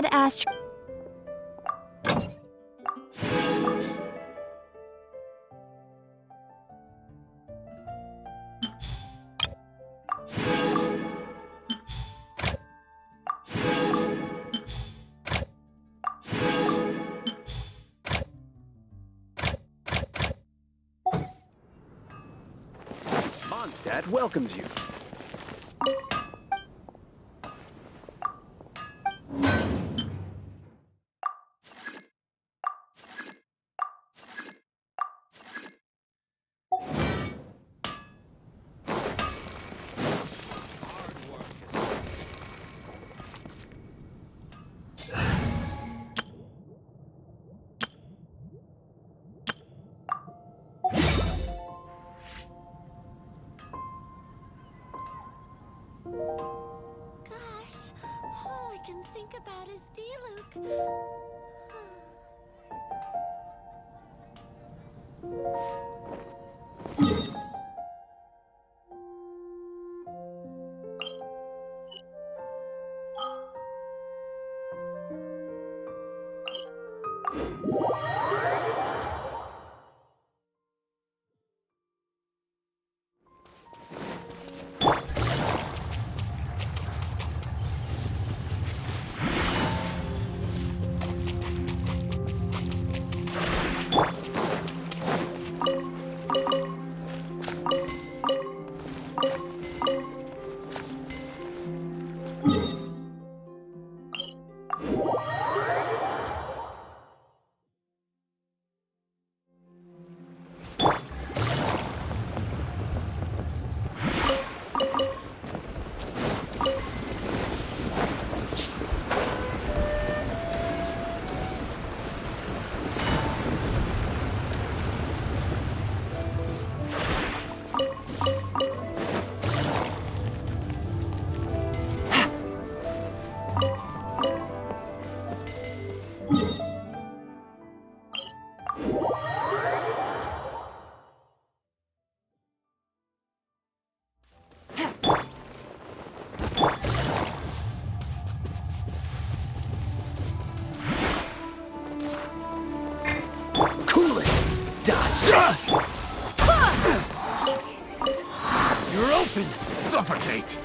Dad asked... Mondstadt welcomes you. Gosh, all I can think about is D-Luke. Cool it! Dodge this! You're open! Suffocate!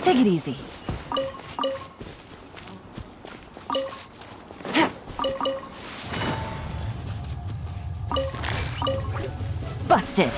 Take it easy. Busted.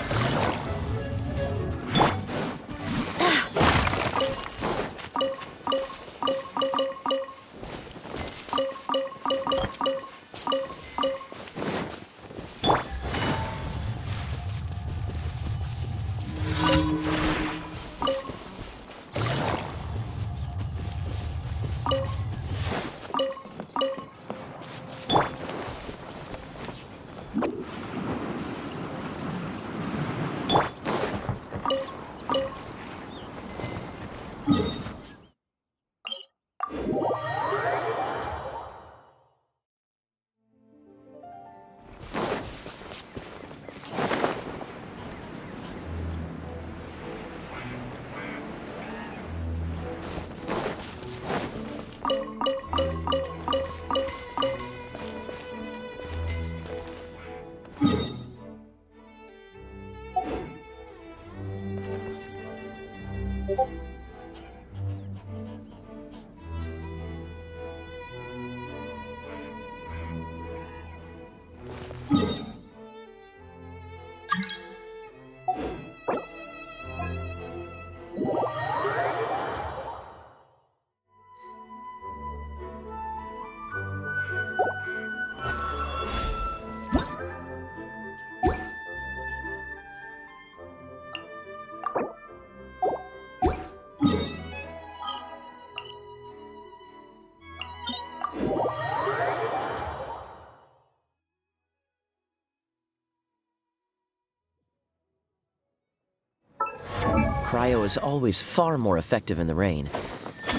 cryo is always far more effective in the rain.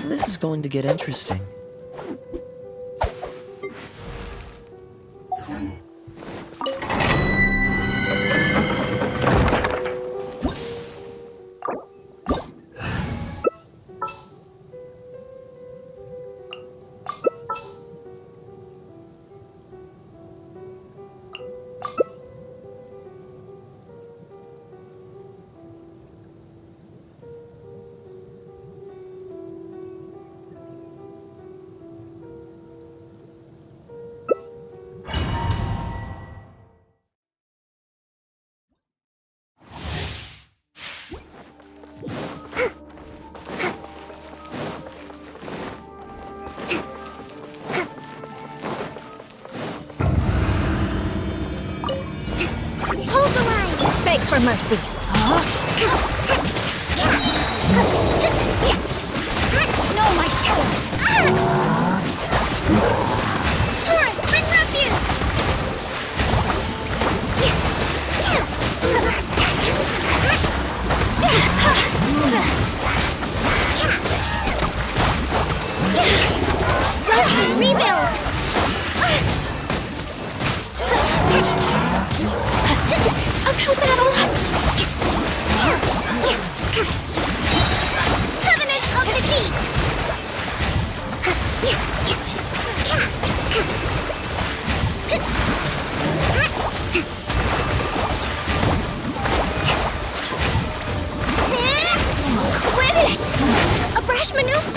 This is going to get interesting. Hold the line! Beg for mercy. No, my toe! Torrent, bring refuge! Rusty, rebuild! Uphill battle! Covenant of the Deep! Quit it! A brash maneuver!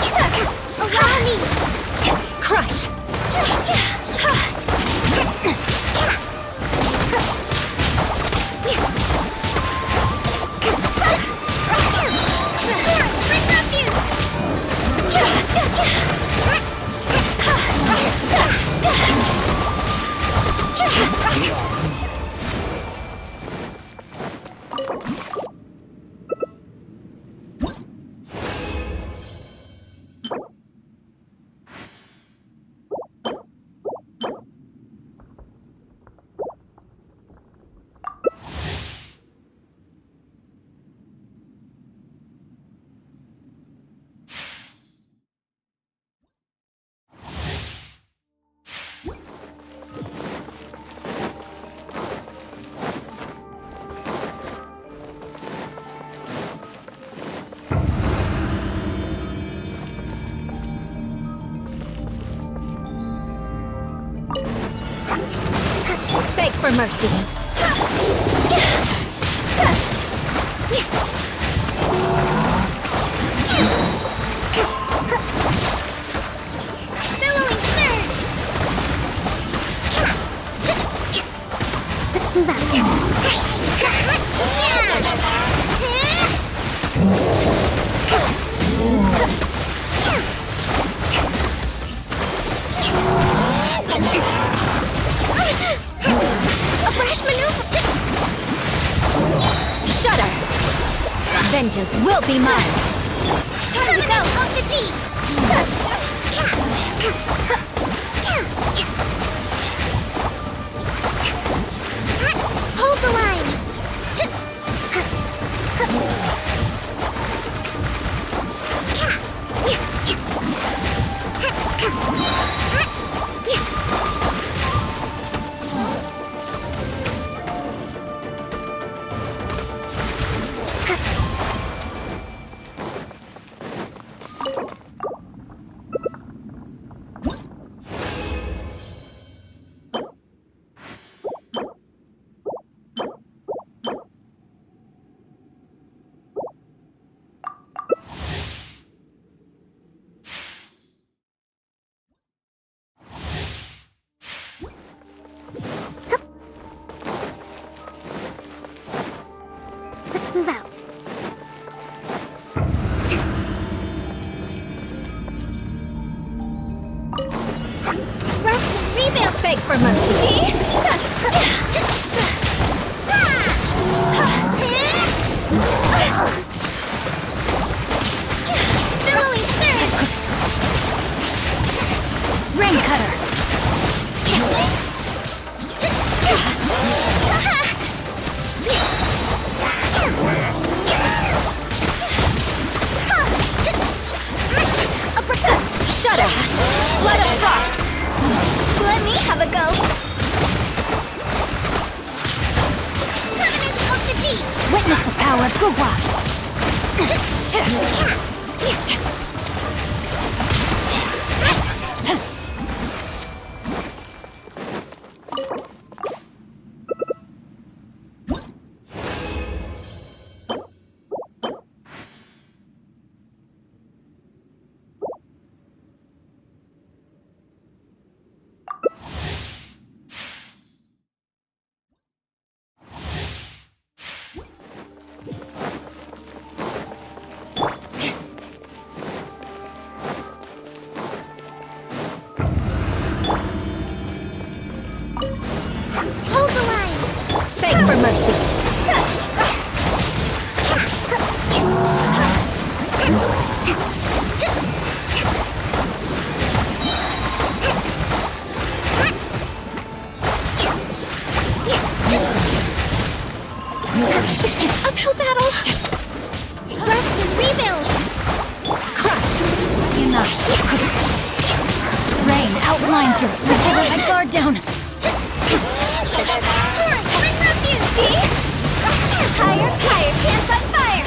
Allow me! Crush. Bring refuge! Beg for mercy. Billowing surge! Let's move out. A brash maneuver! Shudder. Vengeance will be mine. Covenant of the Deep! Hold the line! Let's move out. Rest, rebuild. Beg for mercy. Billowing surge. Rain cutter. power of Guhua! Hold the line! Beg for mercy! Uphill battle! Rest and rebuild! Crush! Unite! Rain outlines her. Let my guard down. Torrent, bring refuge! Higher, higher, hands on fire!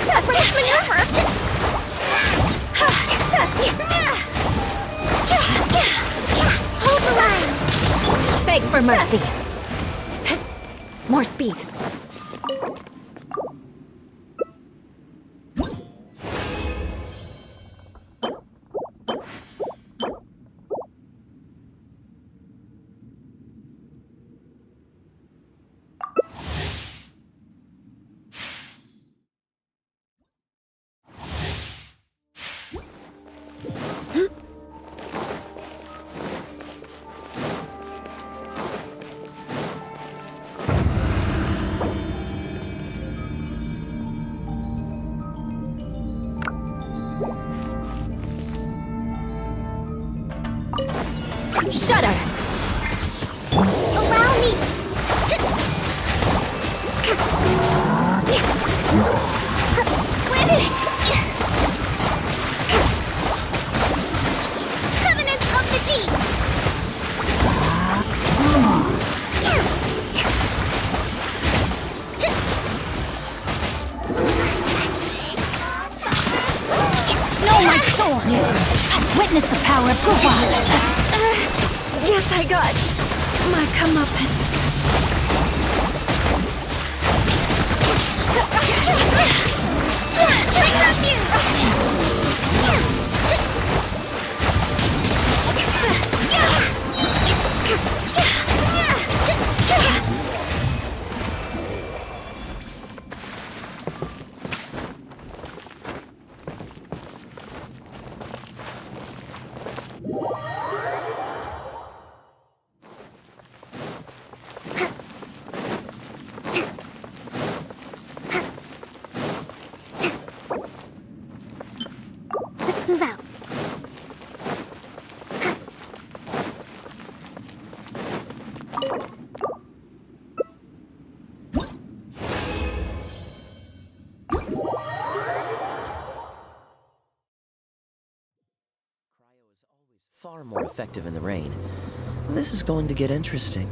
Separate maneuver! Hold the line! Beg for mercy. More speed. Shudder! Allow me! Win it! Covenant of the Deep! No, my sword! Witness the power of Guhua! Yes, I got my comeuppance. Bring Let's move out. Far more effective in the rain. This is going to get interesting.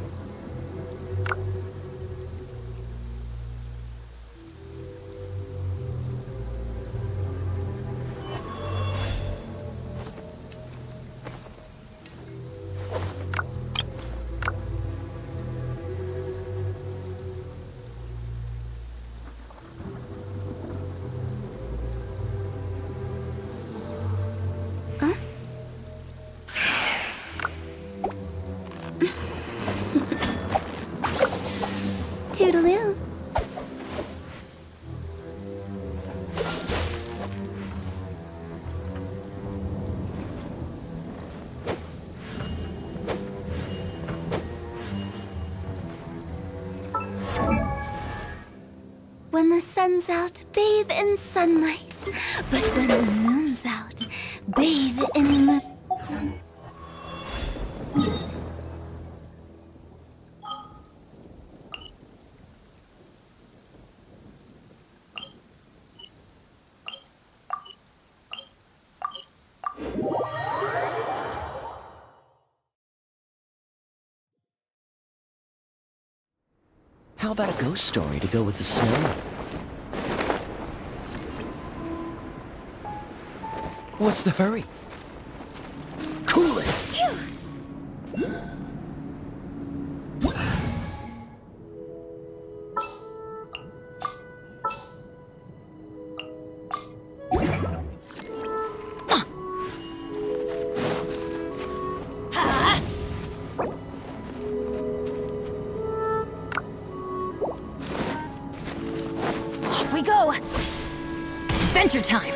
Toodaloo. When the sun's out, bathe in sunlight. But when the moon's out, bathe in the... about a ghost story to go with the snow? What's the hurry? Cool it! Off we go! Adventure time!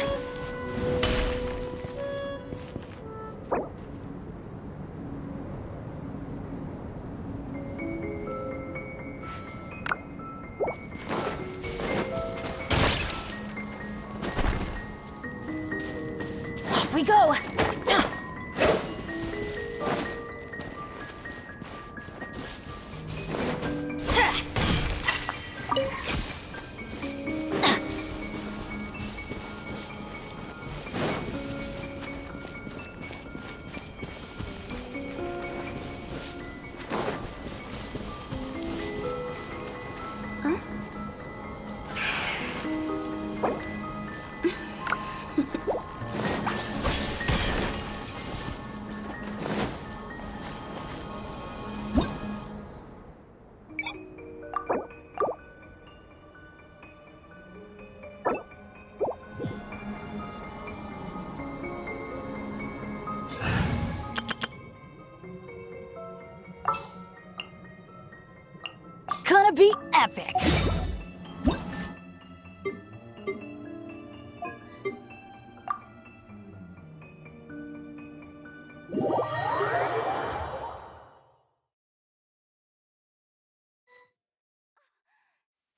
Off we go! Gonna be epic!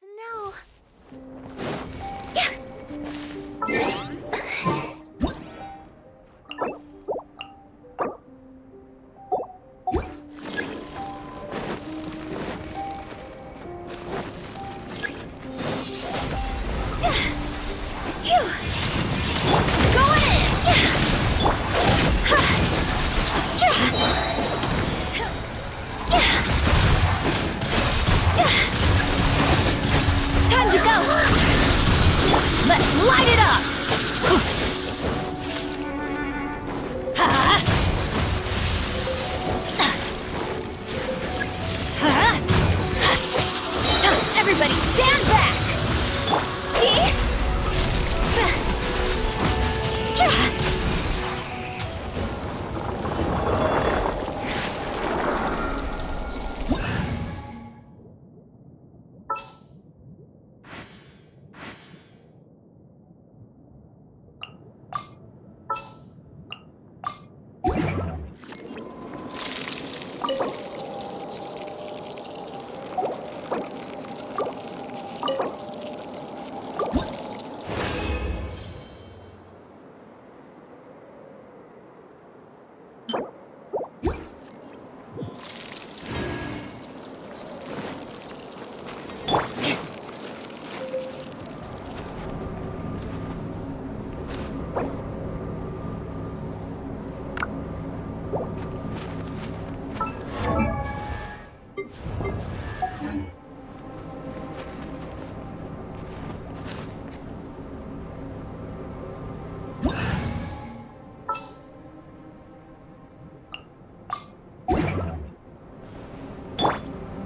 Snow. Time to go! Let's light it up! Ha! Ha! Everybody stand back! See?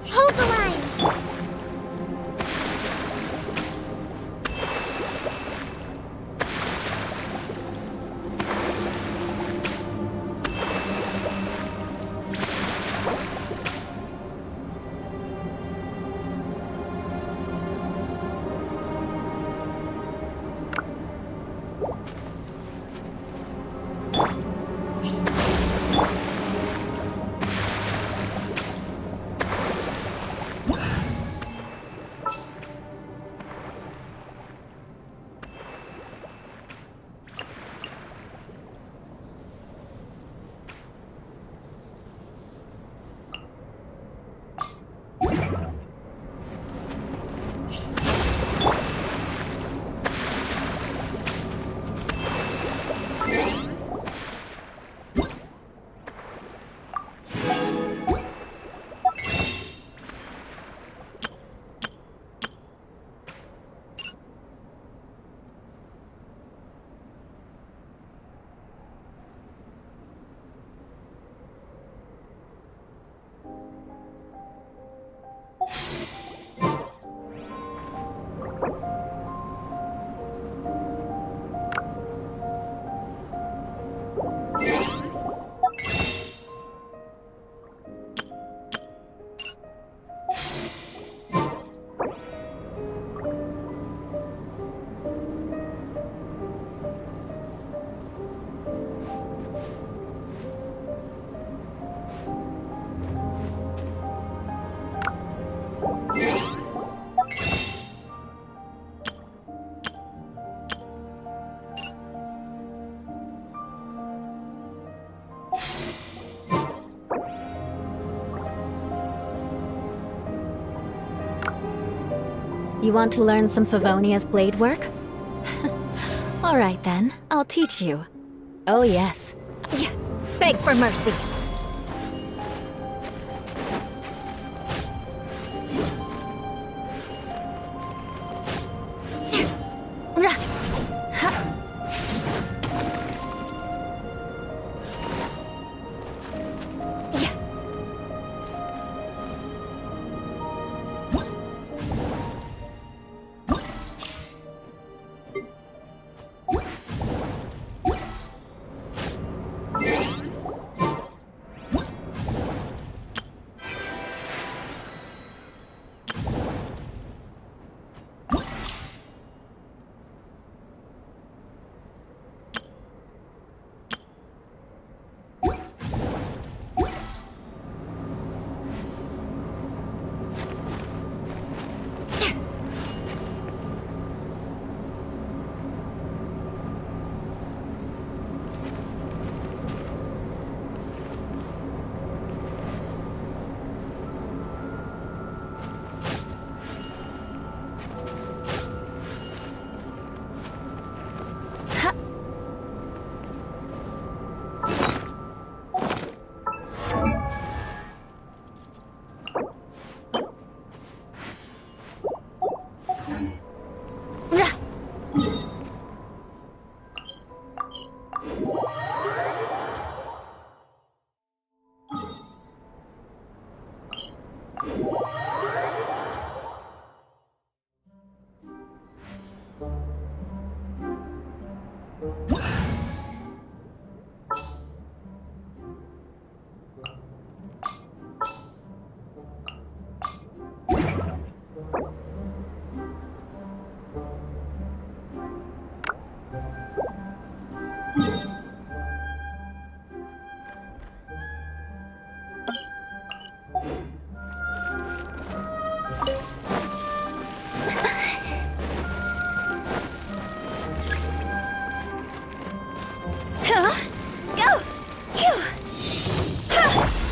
Hold the line. You want to learn some Favonia's blade work? Alright then, I'll teach you. Oh yes. Yeah, beg for mercy.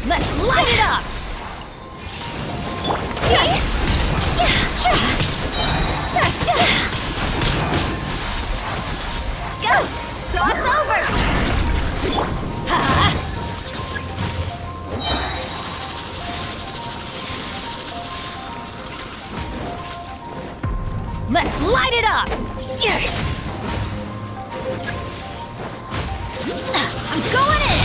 Let's light it up! Go! Cross over! Let's light it up! I'm going in!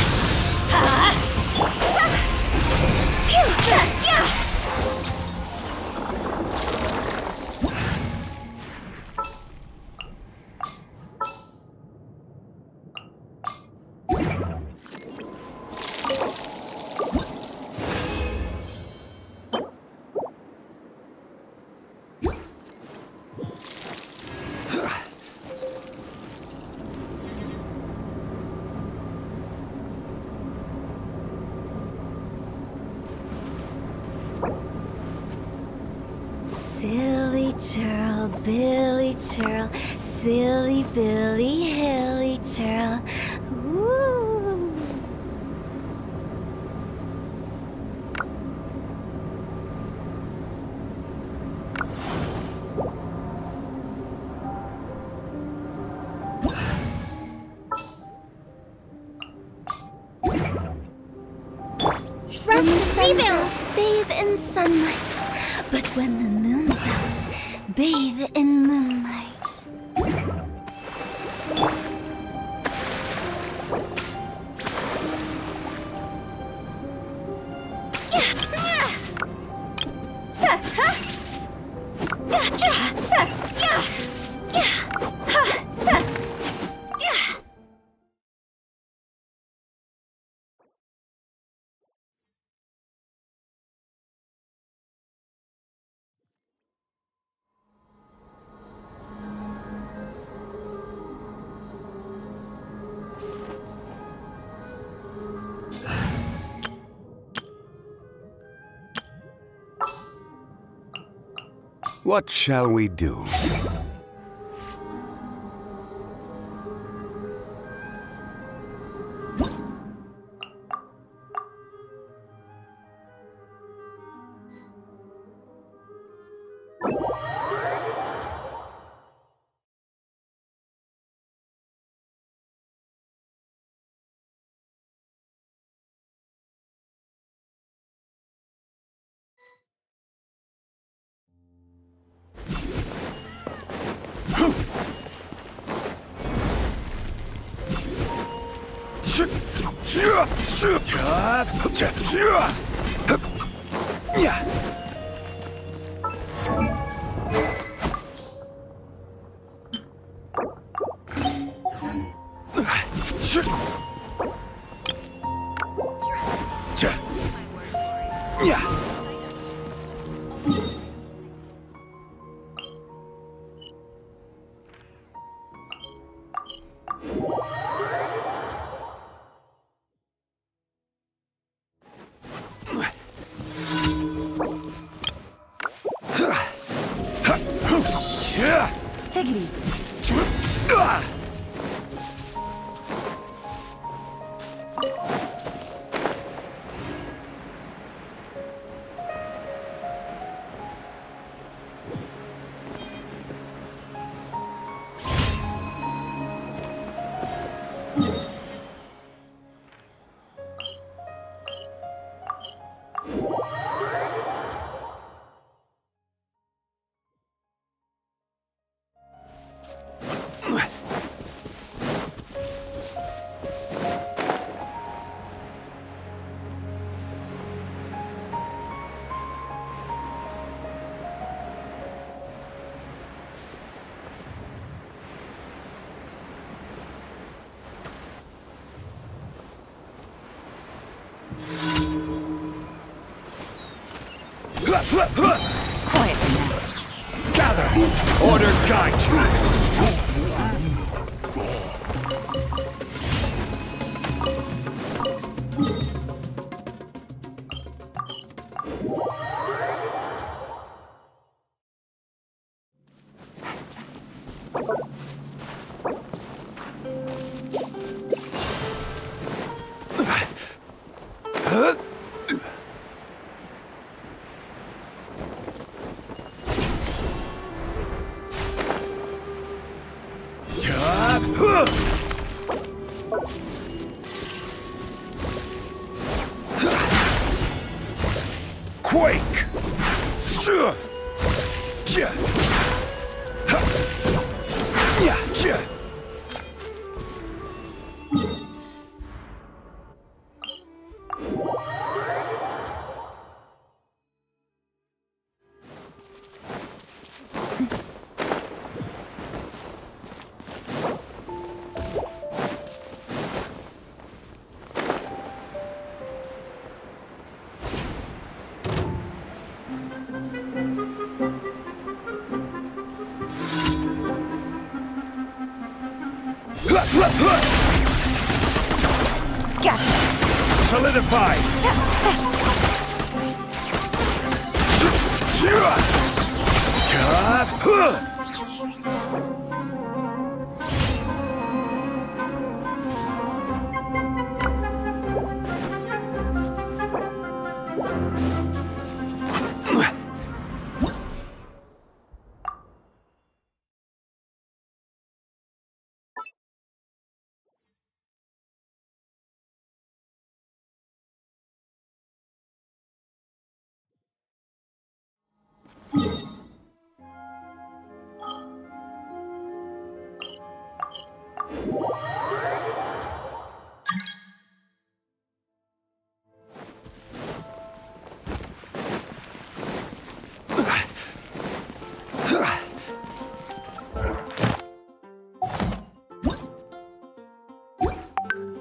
Silly churl, Billy churl, silly Billy, hilly churl. Woo! Rest, rebuild, bathe in sunlight. But when the moon's out, bathe in moonlight. What shall we do? Take it easy. Quietly now. Gather! Order guide you! Quake! Gotcha. Solidify!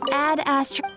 Add astro.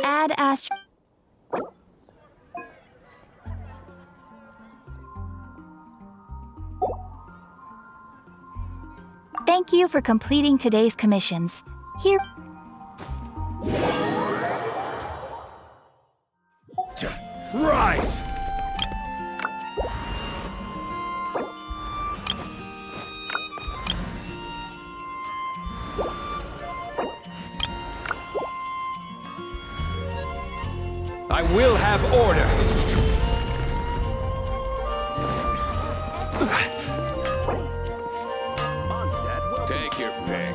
Add astro. Thank you for completing today's commissions. Here. Rise! I will have order! Take your pick.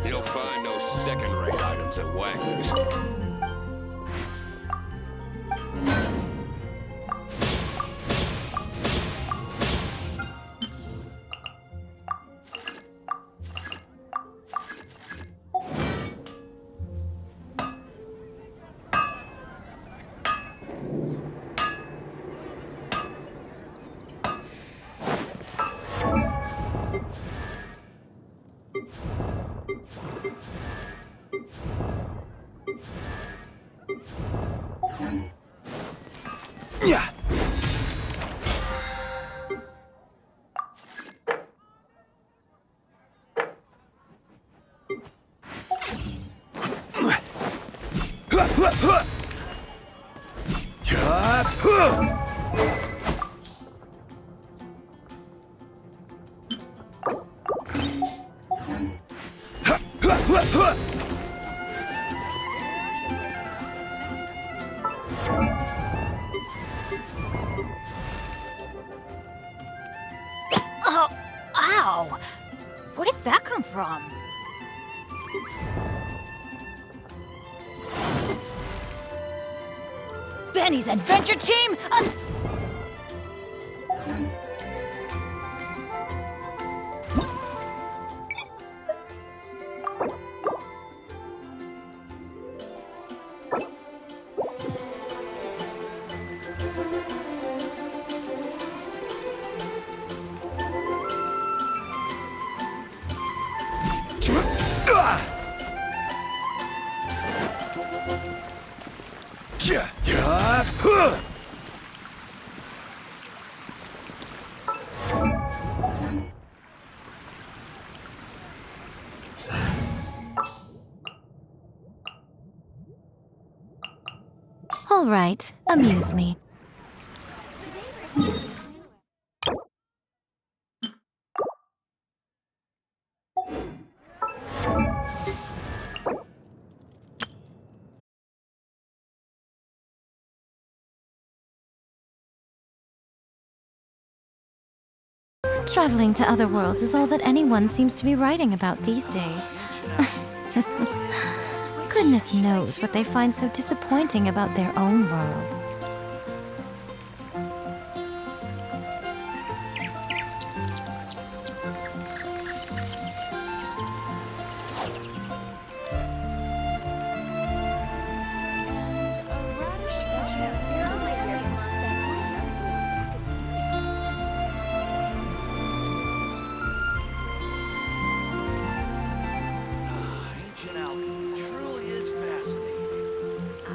You'll find no second-rate items at Wagner's. Yeah! Oh, ow! Where did that come from? Benny's adventure team? All right, amuse me. Traveling to other worlds is all that anyone seems to be writing about these days. Goodness knows what they find so disappointing about their own world.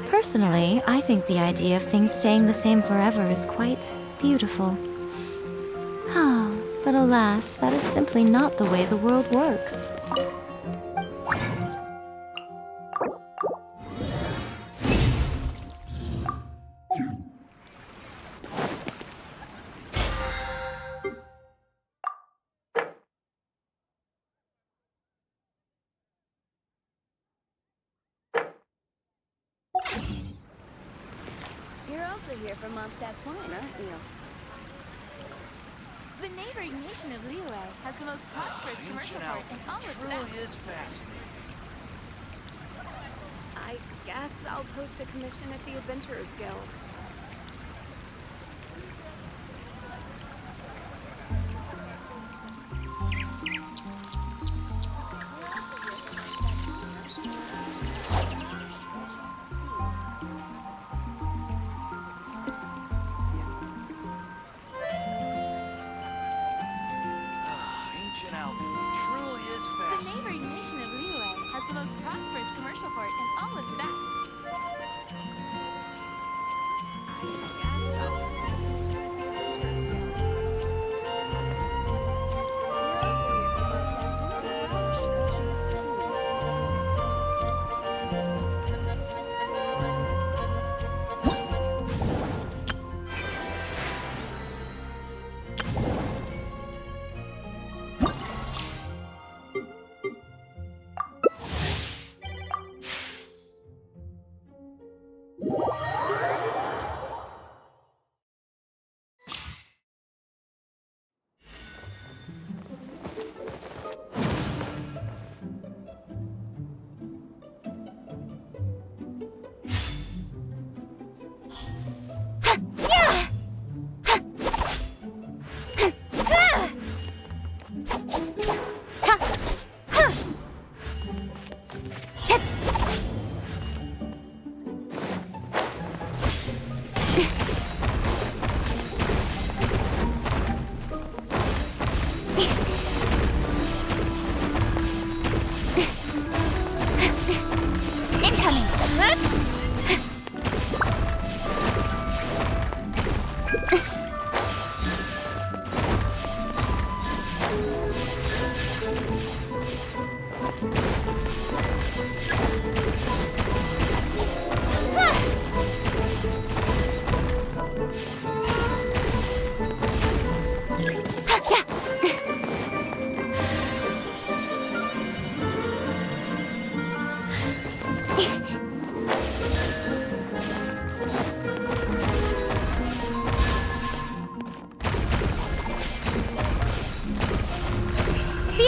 Personally, I think the idea of things staying the same forever is quite beautiful. Ah, but alas, that is simply not the way the world works. You're also here from Mondstadt's wine, aren't you? The neighboring nation of Liyue has the most prosperous commercial port in all of Tibet. Is fascinating. I guess I'll post a commission at the Adventurers Guild. The neighboring nation of Liyue has the most prosperous commercial port in all of Tibet.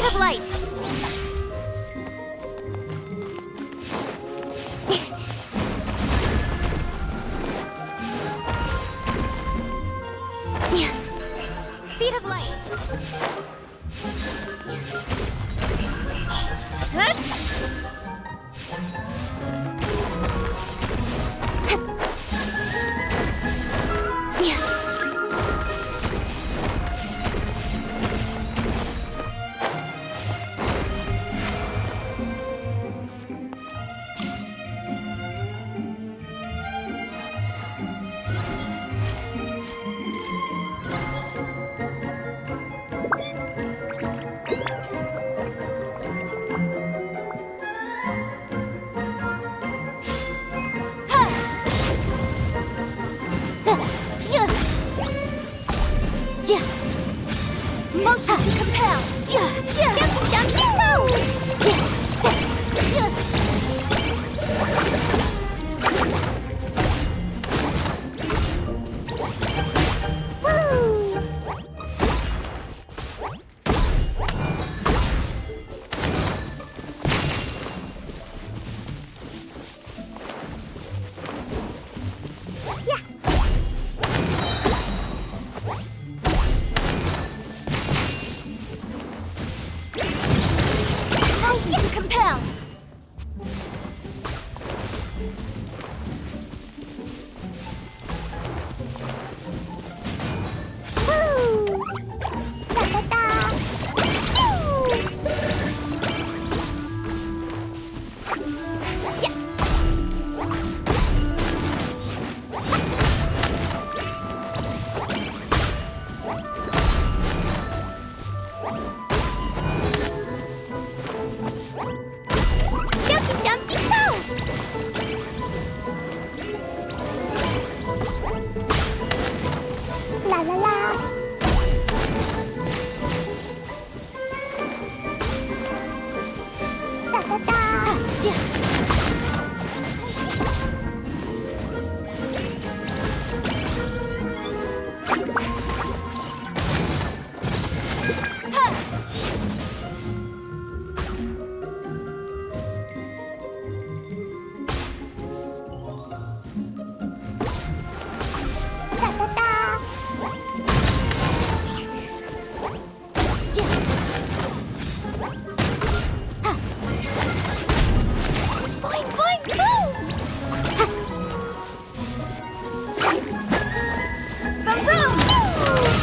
of light. Speed of light. Motion to compel. Motion to compel. La la la. Da da da. Boing, boing, boom! Boom, boom!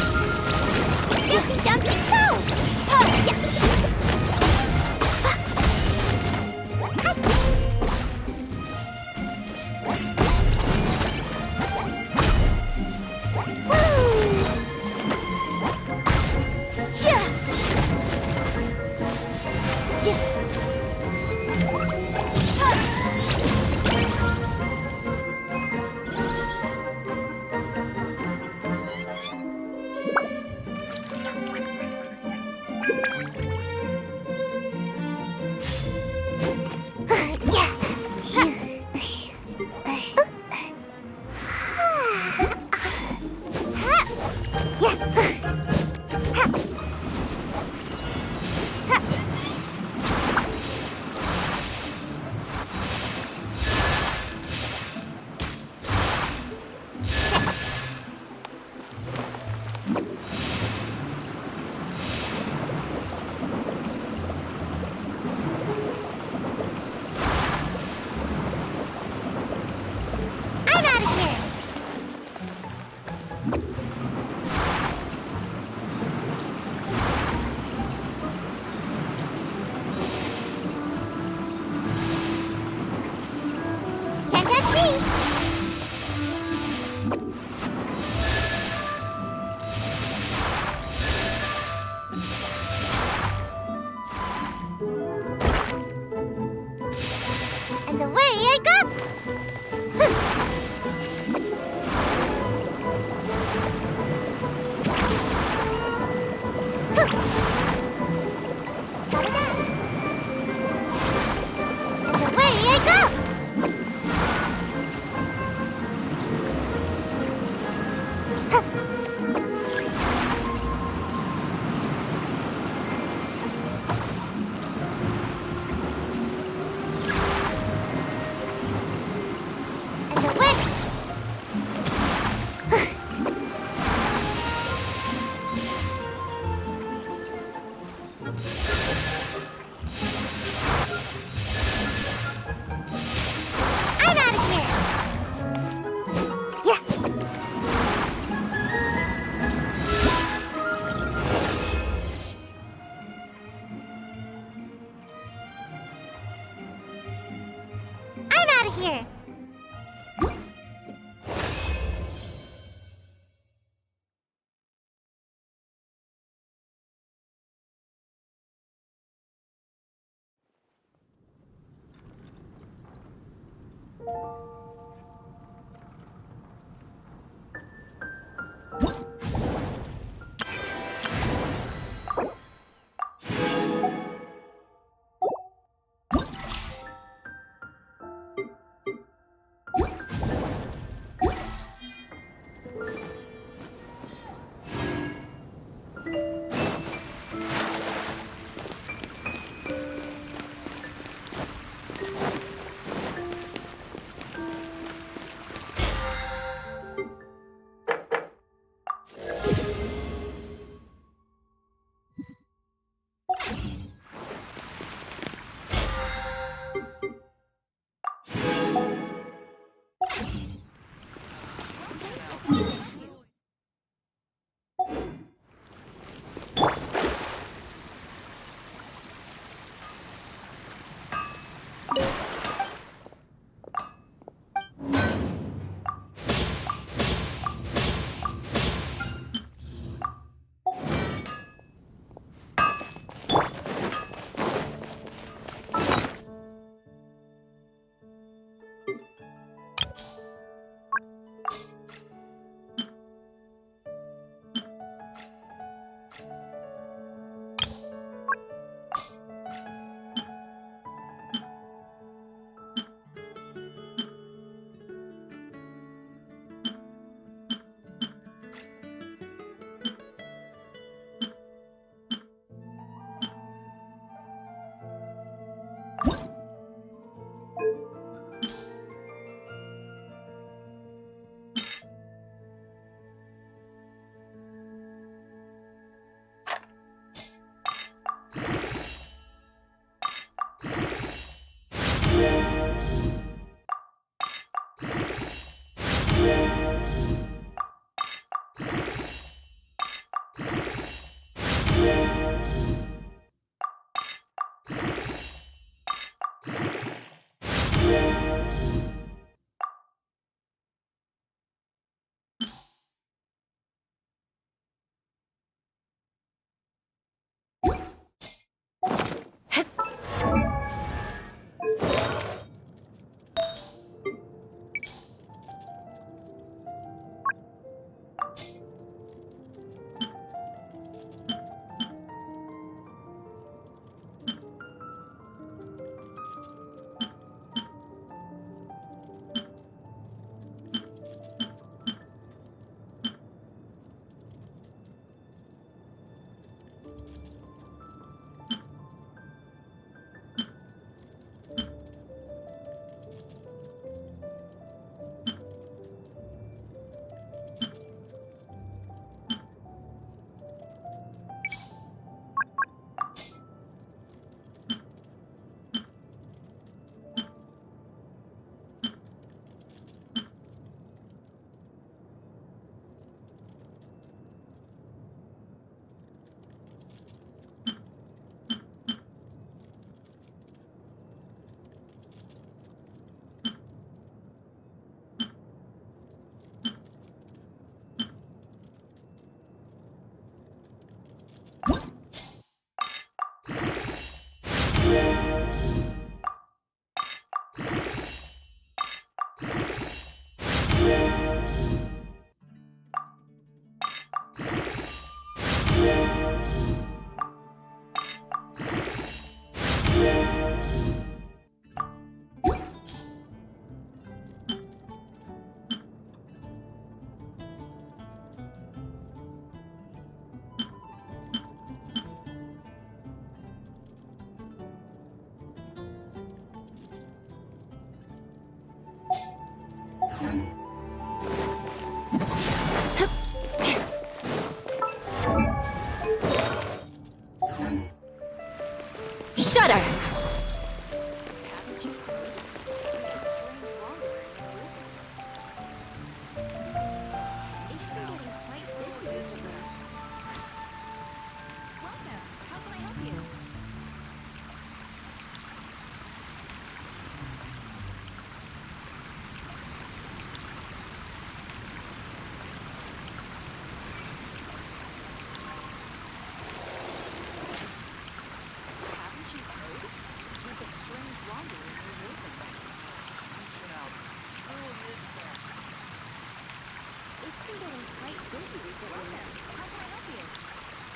getting quite busy recently. How can I help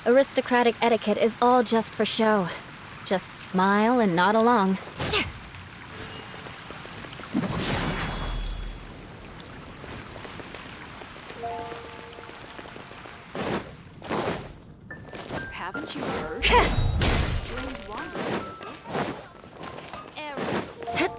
you? Aristocratic etiquette is all just for show. Just smile and nod along. Haven't you heard? Strange wandering. Error.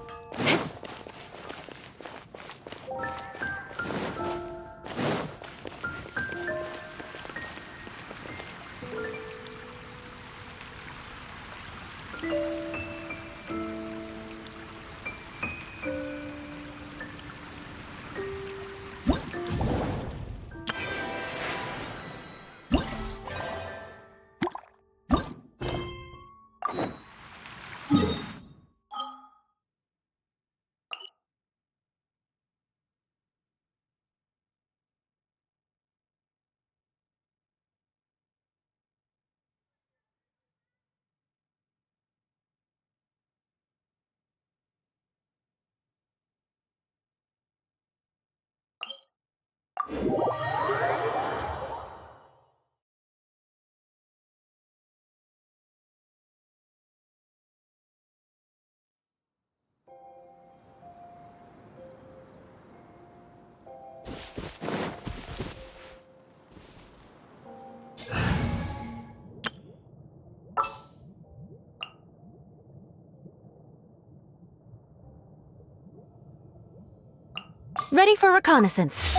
Ready for reconnaissance.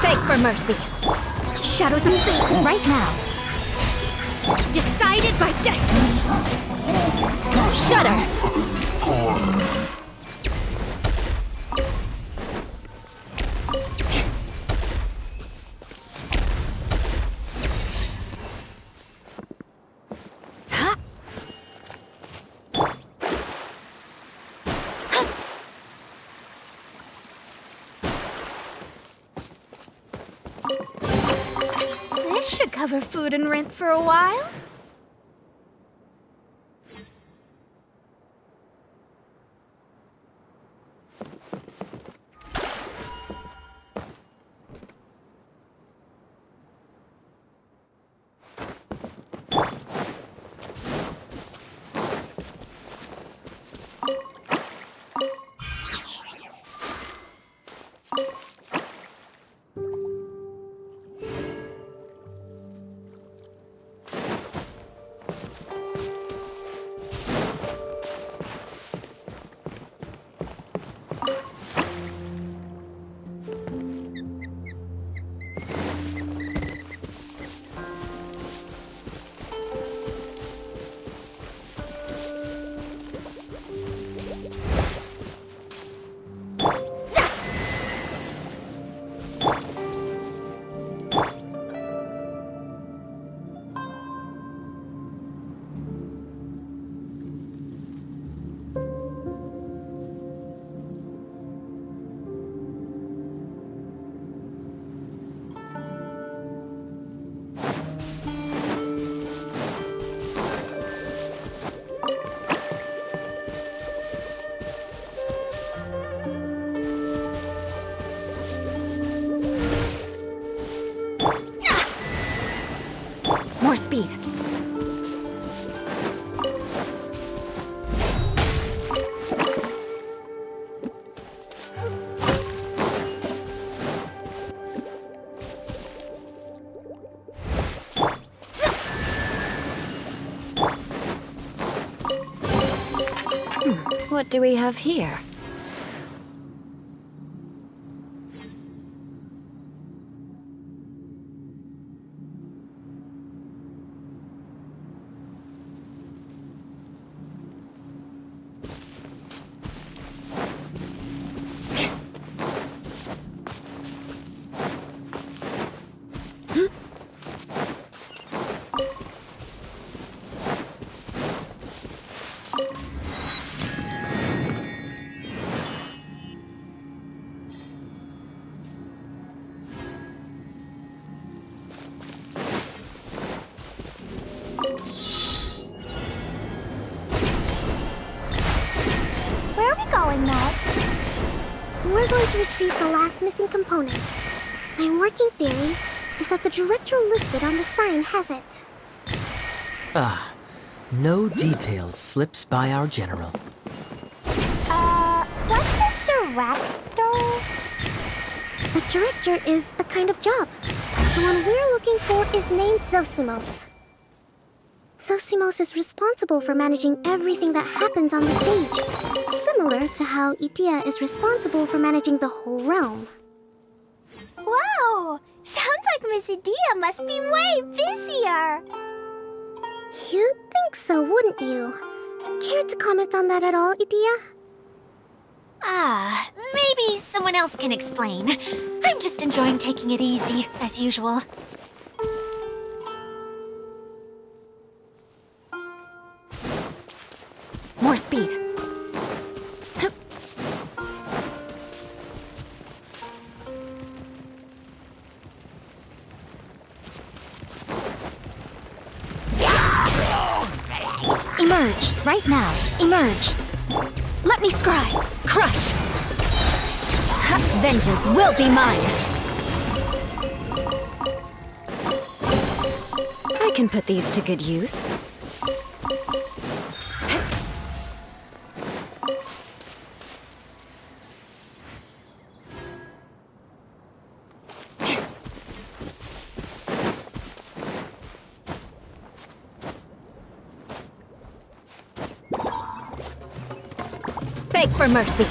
Beg for mercy. Shadows of fate right now. Decided by destiny. Shudder. This should cover food and rent for a while. What do we have here? Where are we going now? We're going to retrieve the last missing component. My working theory is that the director listed on the sign has it. No details slips by our general. What's a director? A director is a kind of job. The one we're looking for is named Zosimos. Zosimos is responsible for managing everything that happens on the stage, similar to how Itea is responsible for managing the whole realm. Wow! Sounds like Miss Itea must be way busier! You'd think so, wouldn't you? Care to comment on that at all, Itea? Maybe someone else can explain. I'm just enjoying taking it easy, as usual. More speed. Emerge, right now. Emerge. Let me scry. Crush. Vengeance will be mine. I can put these to good use. Beg for mercy.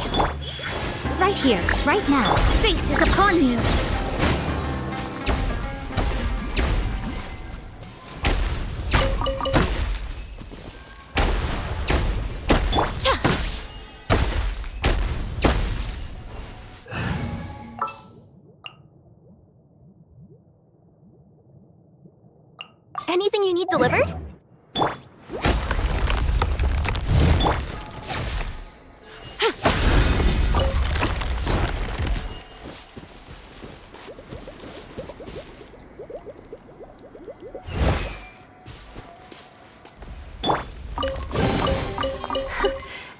Right here, right now. Fate is upon you! Anything you need delivered?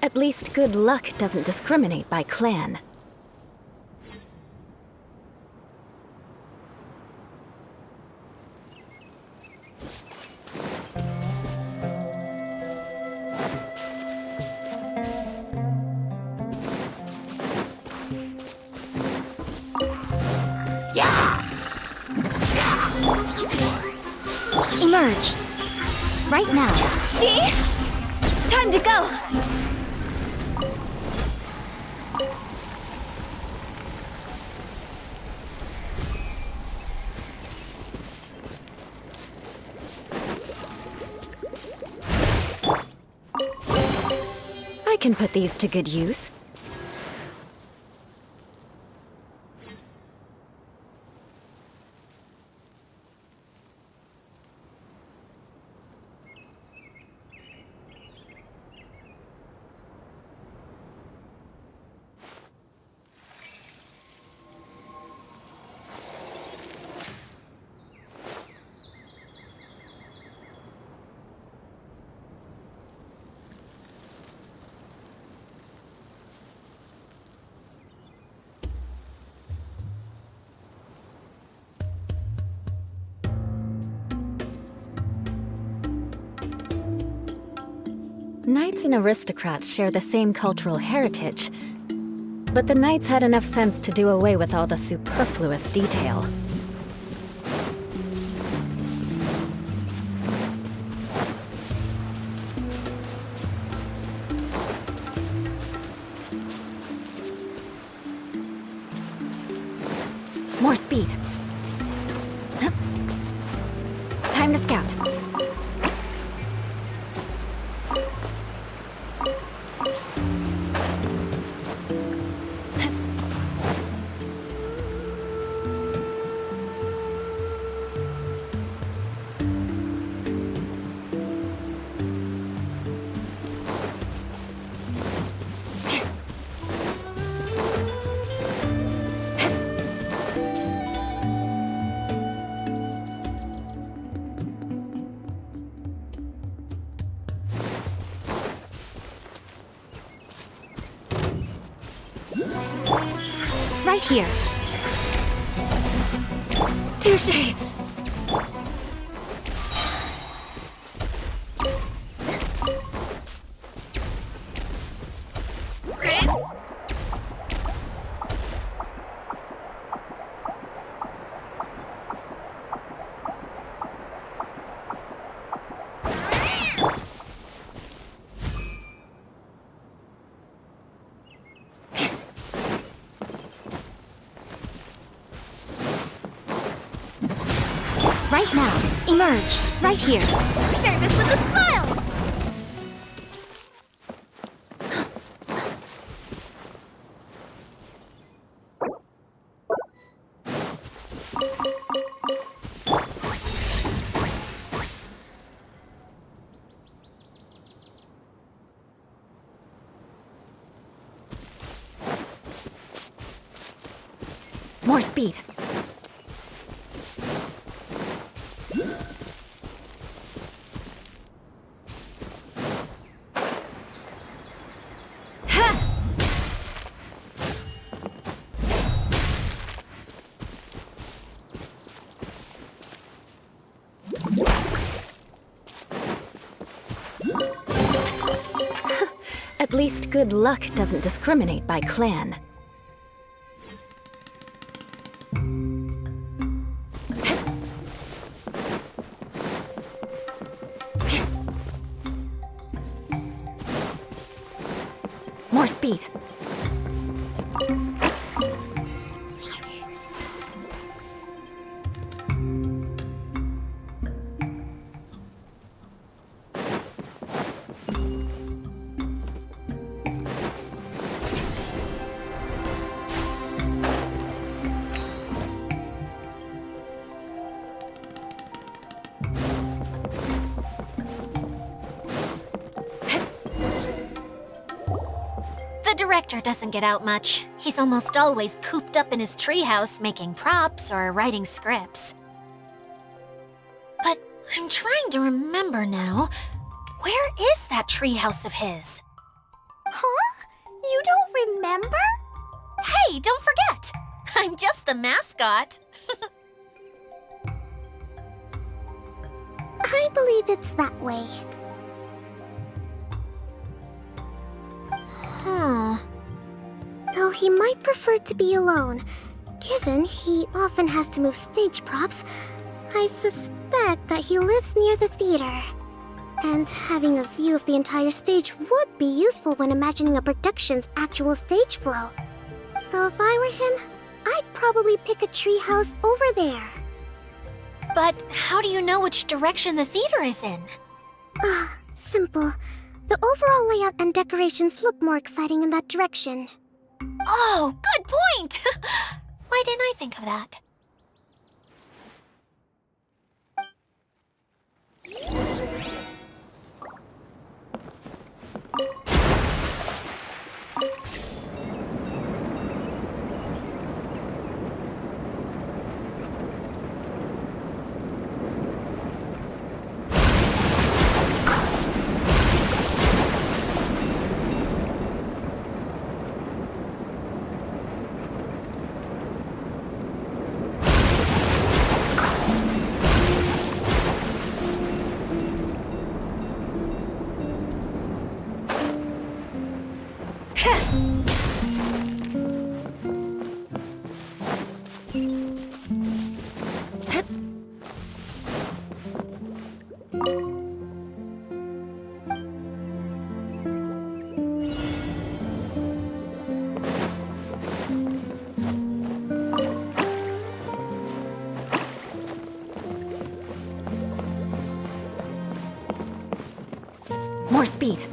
At least good luck doesn't discriminate by clan. Emerge. Right now. See? Time to go! I can put these to good use. Knights and aristocrats share the same cultural heritage, but the knights had enough sense to do away with all the superfluous detail. More speed. Time to scout. Right here. Touché! Right now. Emerge. Right here. Service with a smile! More speed. At least good luck doesn't discriminate by clan. More speed. The director doesn't get out much. He's almost always cooped up in his treehouse making props or writing scripts. But I'm trying to remember now. Where is that treehouse of his? Huh? You don't remember? Hey, don't forget! I'm just the mascot. I believe it's that way. Huh. Though he might prefer to be alone, given he often has to move stage props, I suspect that he lives near the theater. And having a view of the entire stage would be useful when imagining a production's actual stage flow. So if I were him, I'd probably pick a treehouse over there. But how do you know which direction the theater is in? Simple. The overall layout and decorations look more exciting in that direction. Oh, good point! Why didn't I think of that? speed.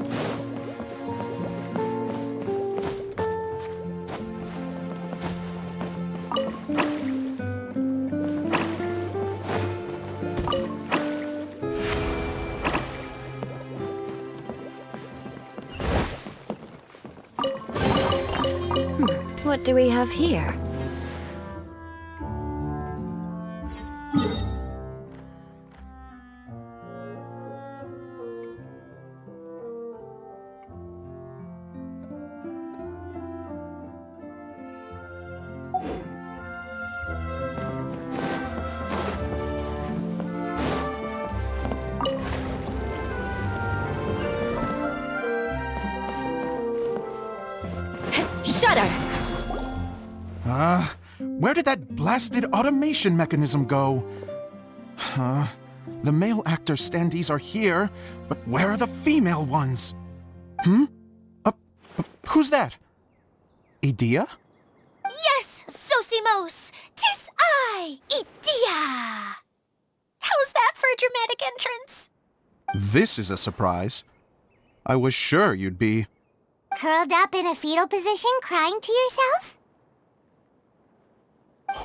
What do we have here? Shudder! Where did that blasted automation mechanism go? The male actor standees are here, but where are the female ones? Who's that? Idea? Yes, Sosimos! 'Tis I, Idia! How's that for a dramatic entrance? This is a surprise. I was sure you'd be... Curled up in a fetal position, crying to yourself?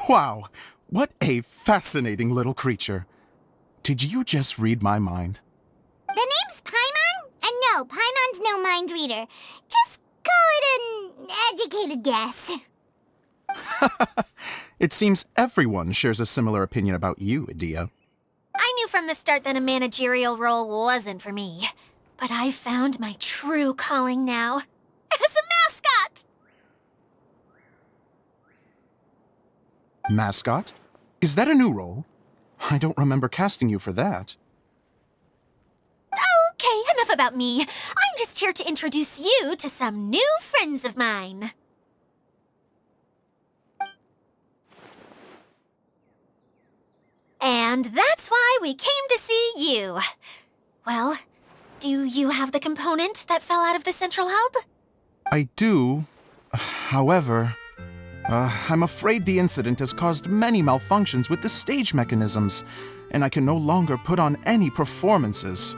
Wow, what a fascinating little creature. Did you just read my mind? The name's Paimon? And no, Paimon's no mind reader. Just call it an educated guess. It seems everyone shares a similar opinion about you, Idia. I knew from the start that a managerial role wasn't for me. But I found my true calling now. As a mascot! Mascot? Is that a new role? I don't remember casting you for that. Okay, enough about me. I'm just here to introduce you to some new friends of mine. And that's why we came to see you. Well, do you have the component that fell out of the central hub? I do. However, I'm afraid the incident has caused many malfunctions with the stage mechanisms, and I can no longer put on any performances.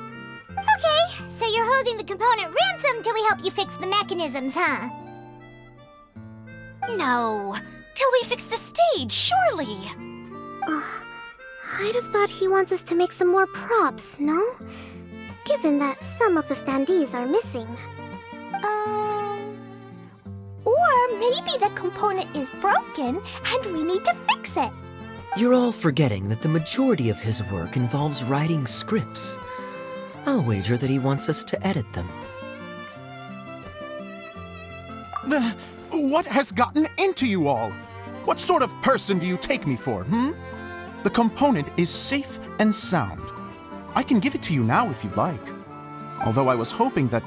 Okay, so you're holding the component ransom till we help you fix the mechanisms, huh? No, till we fix the stage, surely. I'd have thought he wants us to make some more props, no? Given that some of the standees are missing. Or maybe the component is broken and we need to fix it. You're all forgetting that the majority of his work involves writing scripts. I'll wager that he wants us to edit them. What has gotten into you all? What sort of person do you take me for, The component is safe and sound. I can give it to you now if you'd like. Although I was hoping that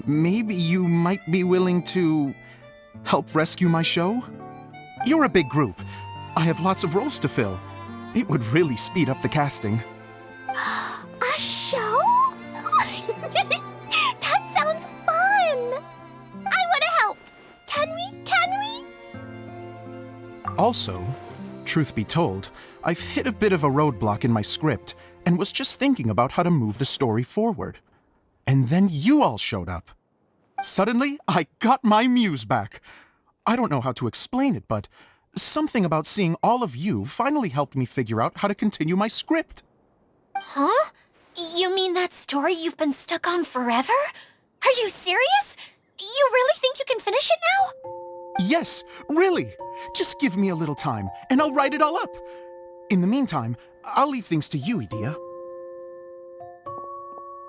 maybe you might be willing to help rescue my show? You're a big group. I have lots of roles to fill. It would really speed up the casting. A show? That sounds fun! I want to help! Can we? Also, truth be told, I've hit a bit of a roadblock in my script and was just thinking about how to move the story forward. And then you all showed up. Suddenly, I got my muse back. I don't know how to explain it, but something about seeing all of you finally helped me figure out how to continue my script. Huh? You mean that story you've been stuck on forever? Are you serious? You really think you can finish it now? Yes, really. Just give me a little time, and I'll write it all up. In the meantime, I'll leave things to you, Idia.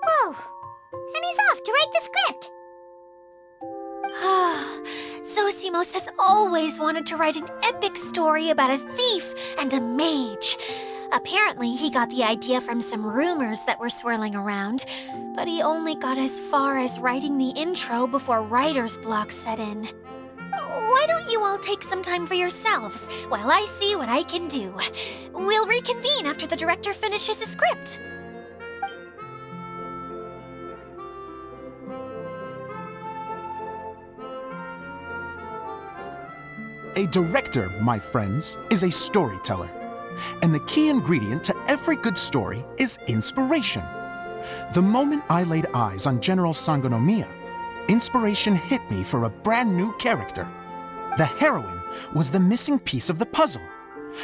Whoa! And he's off to write the script! Zosimos has always wanted to write an epic story about a thief and a mage. Apparently, he got the idea from some rumors that were swirling around, but he only got as far as writing the intro before writer's block set in. Why don't you all take some time for yourselves while I see what I can do? We'll reconvene after the director finishes his script. A director, my friends, is a storyteller. And the key ingredient to every good story is inspiration. The moment I laid eyes on General Sangonomiya, inspiration hit me for a brand new character. The heroine was the missing piece of the puzzle.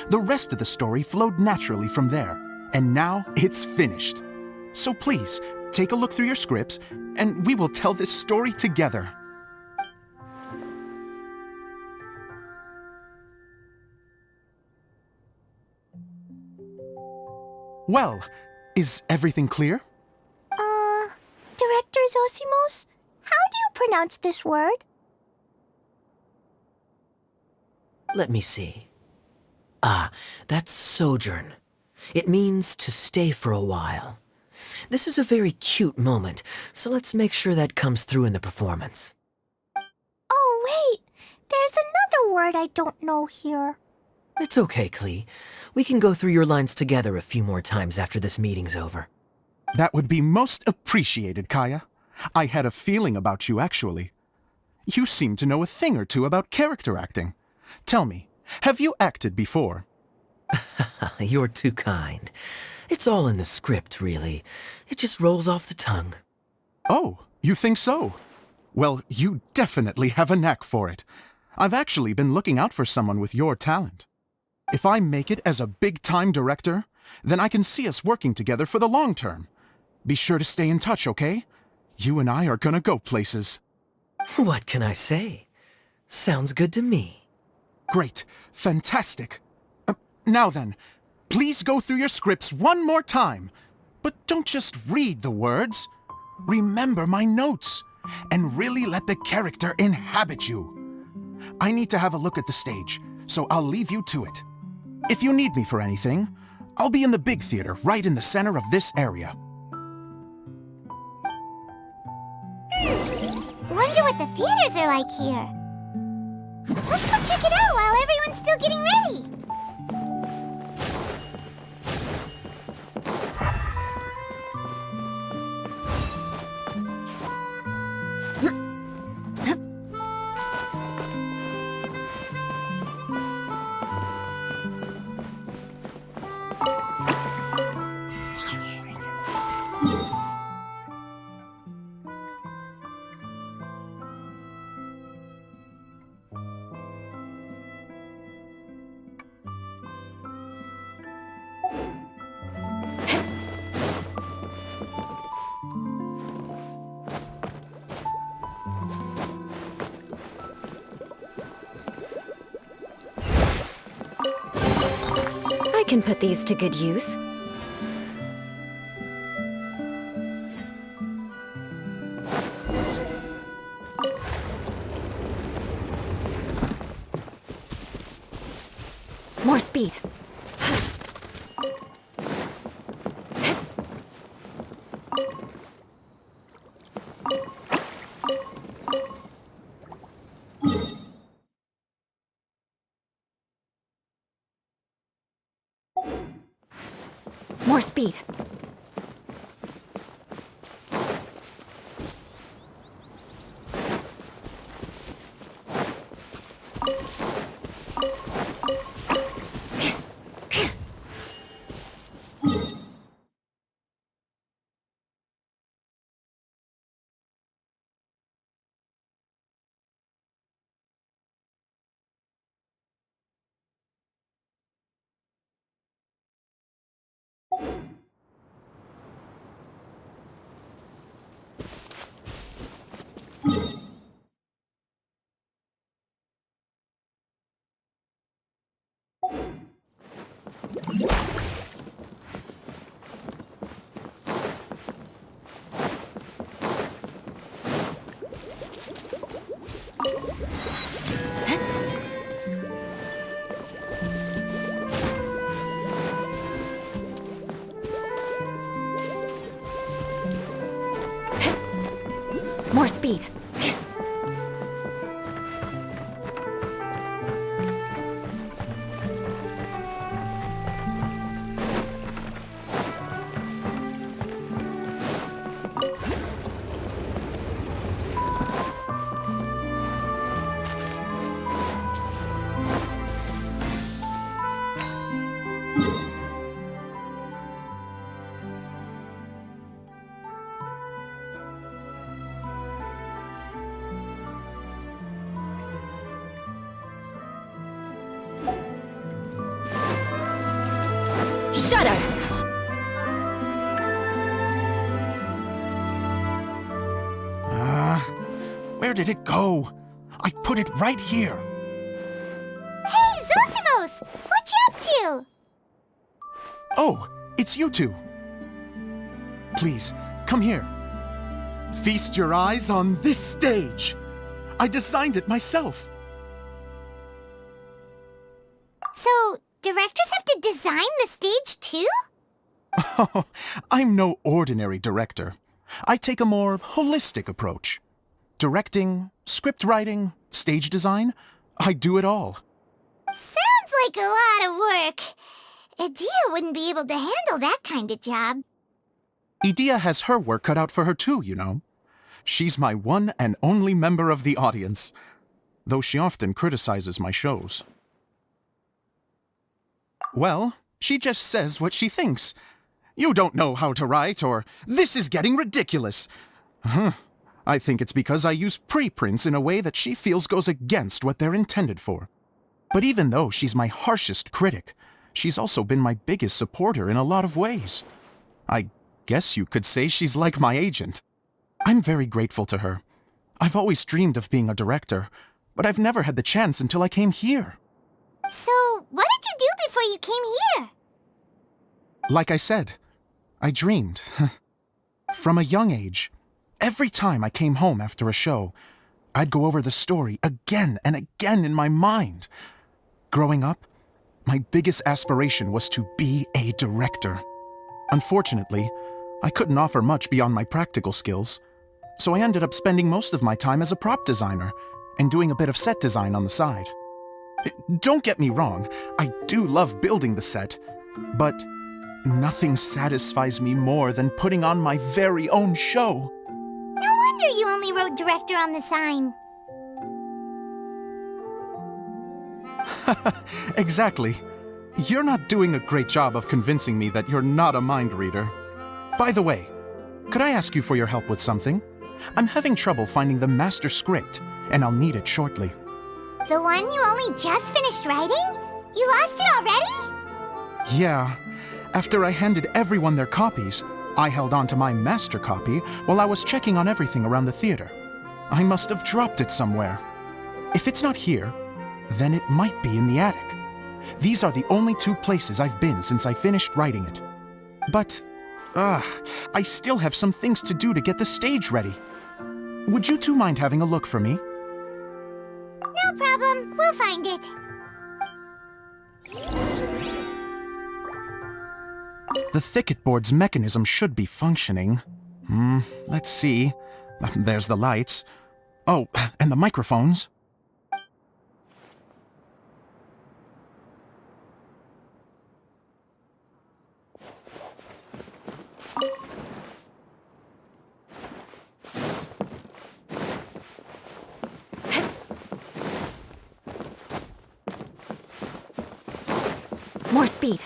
The rest of the story flowed naturally from there, and now it's finished. So please, take a look through your scripts, and we will tell this story together. Well, is everything clear? Director Zosimos, how do you pronounce this word? Let me see. Ah, that's sojourn. It means to stay for a while. This is a very cute moment, so let's make sure that comes through in the performance. Oh, wait! There's another word I don't know here. It's okay, Klee. We can go through your lines together a few more times after this meeting's over. That would be most appreciated, Kaya. I had a feeling about you, actually. You seem to know a thing or two about character acting. Tell me, have you acted before? You're too kind. It's all in the script, really. It just rolls off the tongue. Oh, you think so? Well, you definitely have a knack for it. I've actually been looking out for someone with your talent. If I make it as a big-time director, then I can see us working together for the long term. Be sure to stay in touch, okay? You and I are gonna go places. What can I say? Sounds good to me. Great. Fantastic. Now then, please go through your scripts one more time. But don't just read the words. Remember my notes, and really let the character inhabit you. I need to have a look at the stage, so I'll leave you to it. If you need me for anything, I'll be in the big theater right in the center of this area. Wonder what the theaters are like here. Let's go check it out while everyone's still getting ready. I can put these to good use. More speed. More speed. More speed. shudder! Where did it go? I put it right here. Hey, Zosimos! What you up to? Oh, it's you two. Please, come here. Feast your eyes on this stage. I designed it myself. So, directors have to design the stage too? Oh, I'm no ordinary director. I take a more holistic approach. Directing, script writing, stage design, I do it all. Sounds like a lot of work. Adia wouldn't be able to handle that kind of job. Idia has her work cut out for her too, you know. She's my one and only member of the audience, though she often criticizes my shows. Well, she just says what she thinks. You don't know how to write, or this is getting ridiculous. I think it's because I use preprints in a way that she feels goes against what they're intended for. But even though she's my harshest critic, she's also been my biggest supporter in a lot of ways. I guess you could say she's like my agent. I'm very grateful to her. I've always dreamed of being a director, but I've never had the chance until I came here. So, what did you do before you came here? Like I said, I dreamed. From a young age, every time I came home after a show, I'd go over the story again and again in my mind. Growing up, my biggest aspiration was to be a director. Unfortunately, I couldn't offer much beyond my practical skills, so I ended up spending most of my time as a prop designer and doing a bit of set design on the side. Don't get me wrong, I do love building the set, but nothing satisfies me more than putting on my very own show. No wonder you only wrote director on the sign. Exactly. You're not doing a great job of convincing me that you're not a mind reader. By the way, could I ask you for your help with something? I'm having trouble finding the master script, and I'll need it shortly. The one you only just finished writing? You lost it already? Yeah. After I handed everyone their copies, I held on to my master copy while I was checking on everything around the theater. I must have dropped it somewhere. If it's not here, then it might be in the attic. These are the only two places I've been since I finished writing it. But, I still have some things to do to get the stage ready. Would you two mind having a look for me? No problem. We'll find it. The thicket board's mechanism should be functioning. Let's see. There's the lights. Oh, and the microphones. More speed.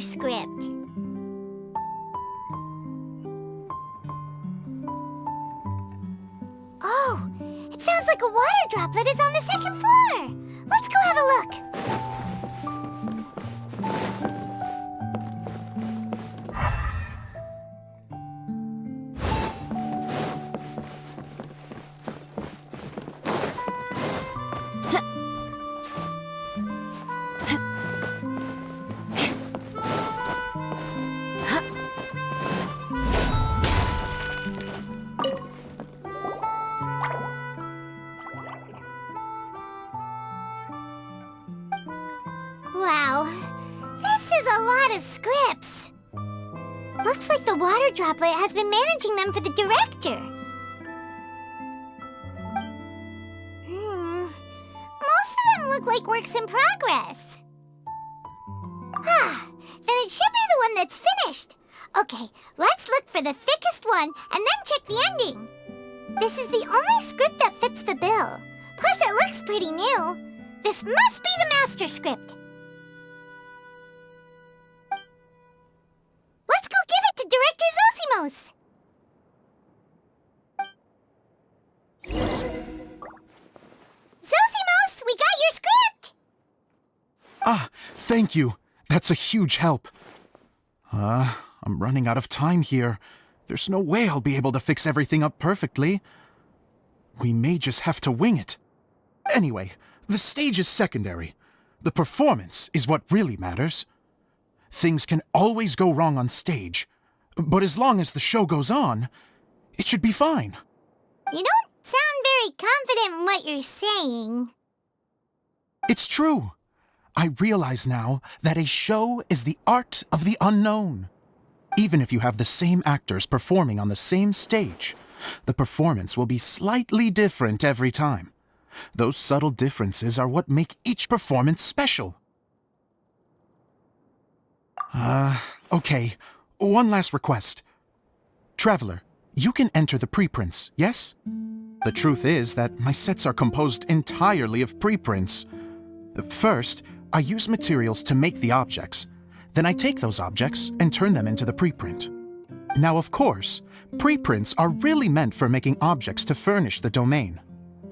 script. Oh, it sounds like a water droplet is on the second floor. Let's go have a look. Wow, this is a lot of scripts. Looks like the water droplet has been managing them for the director. Most of them look like works in progress. Then it should be the one that's finished. Okay, let's look for the thickest one and then check the ending. This is the only script that fits the bill. Plus, it looks pretty new. This must be the master script. Let's go give it to Director Zosimos. Zosimos, we got your script! Ah, thank you. That's a huge help. I'm running out of time here. There's no way I'll be able to fix everything up perfectly. We may just have to wing it. Anyway, the stage is secondary. The performance is what really matters. Things can always go wrong on stage, but as long as the show goes on, it should be fine. You don't sound very confident in what you're saying. It's true. I realize now that a show is the art of the unknown. Even if you have the same actors performing on the same stage, the performance will be slightly different every time. Those subtle differences are what make each performance special. Okay. One last request. Traveler, you can enter the preprints, yes? The truth is that my sets are composed entirely of preprints. First, I use materials to make the objects. Then I take those objects and turn them into the preprint. Now, of course, preprints are really meant for making objects to furnish the domain.